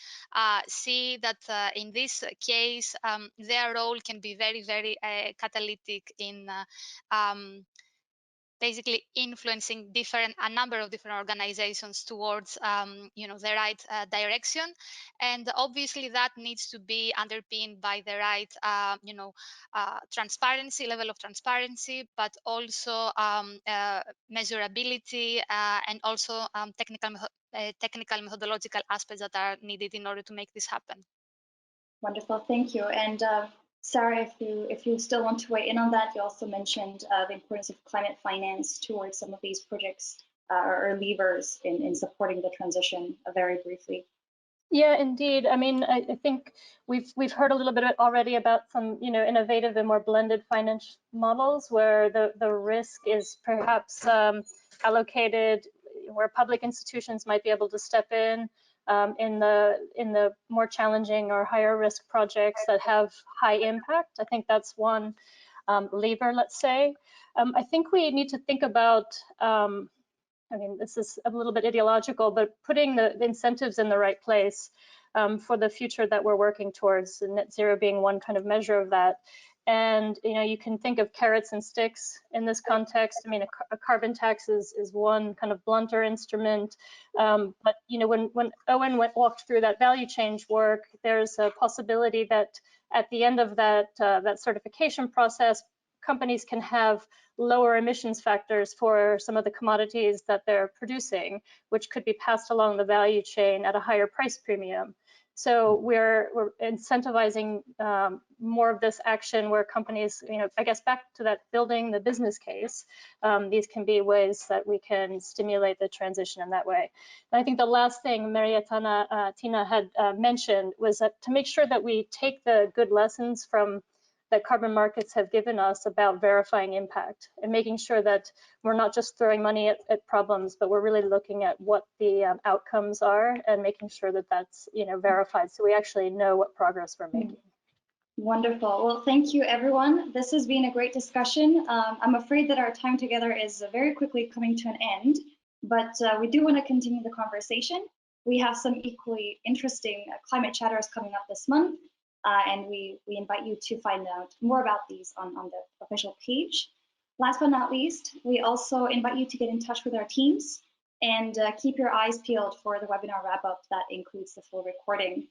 see that in this case, their role can be very, very catalytic in basically influencing a number of different organizations towards the right direction. And obviously that needs to be underpinned by the right level of transparency, but also measurability, and also technical methodological aspects that are needed in order to make this happen. Wonderful, thank you. And Sarah, if you still want to weigh in on that, you also mentioned the importance of climate finance towards some of these projects or levers in supporting the transition, very briefly. Yeah, indeed. I mean, I think we've heard a little bit already about some innovative and more blended finance models where the risk is perhaps allocated, where public institutions might be able to step in the more challenging or higher risk projects that have high impact. I think that's one lever, let's say. I think we need to think about, I mean, this is a little bit ideological, but putting the incentives in the right place for the future that we're working towards, net zero being one kind of measure of that. And you can think of carrots and sticks in this context. I mean, a carbon tax is one kind of blunter instrument, but when Owen walked through that value change work, there's a possibility that at the end of that certification process, companies can have lower emissions factors for some of the commodities that they're producing, which could be passed along the value chain at a higher price premium. So we're incentivizing more of this action where companies, I guess back to that building the business case, these can be ways that we can stimulate the transition in that way. And I think the last thing Tina had mentioned was that to make sure that we take the good lessons from that carbon markets have given us about verifying impact and making sure that we're not just throwing money at problems, but we're really looking at what the outcomes are and making sure that that's verified, so we actually know what progress we're making. Wonderful. Well, thank you, everyone. This has been a great discussion. I'm afraid that our time together is very quickly coming to an end, but we do want to continue the conversation. We have some equally interesting climate chatters coming up this month. And we invite you to find out more about these on the official page. Last but not least, we also invite you to get in touch with our teams and keep your eyes peeled for the webinar wrap-up that includes the full recording.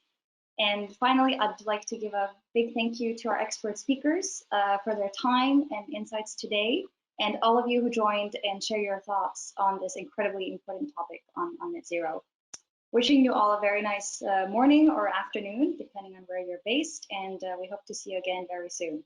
And finally, I'd like to give a big thank you to our expert speakers for their time and insights today, and all of you who joined and share your thoughts on this incredibly important topic on net zero. Wishing you all a very nice morning or afternoon, depending on where you're based, and we hope to see you again very soon.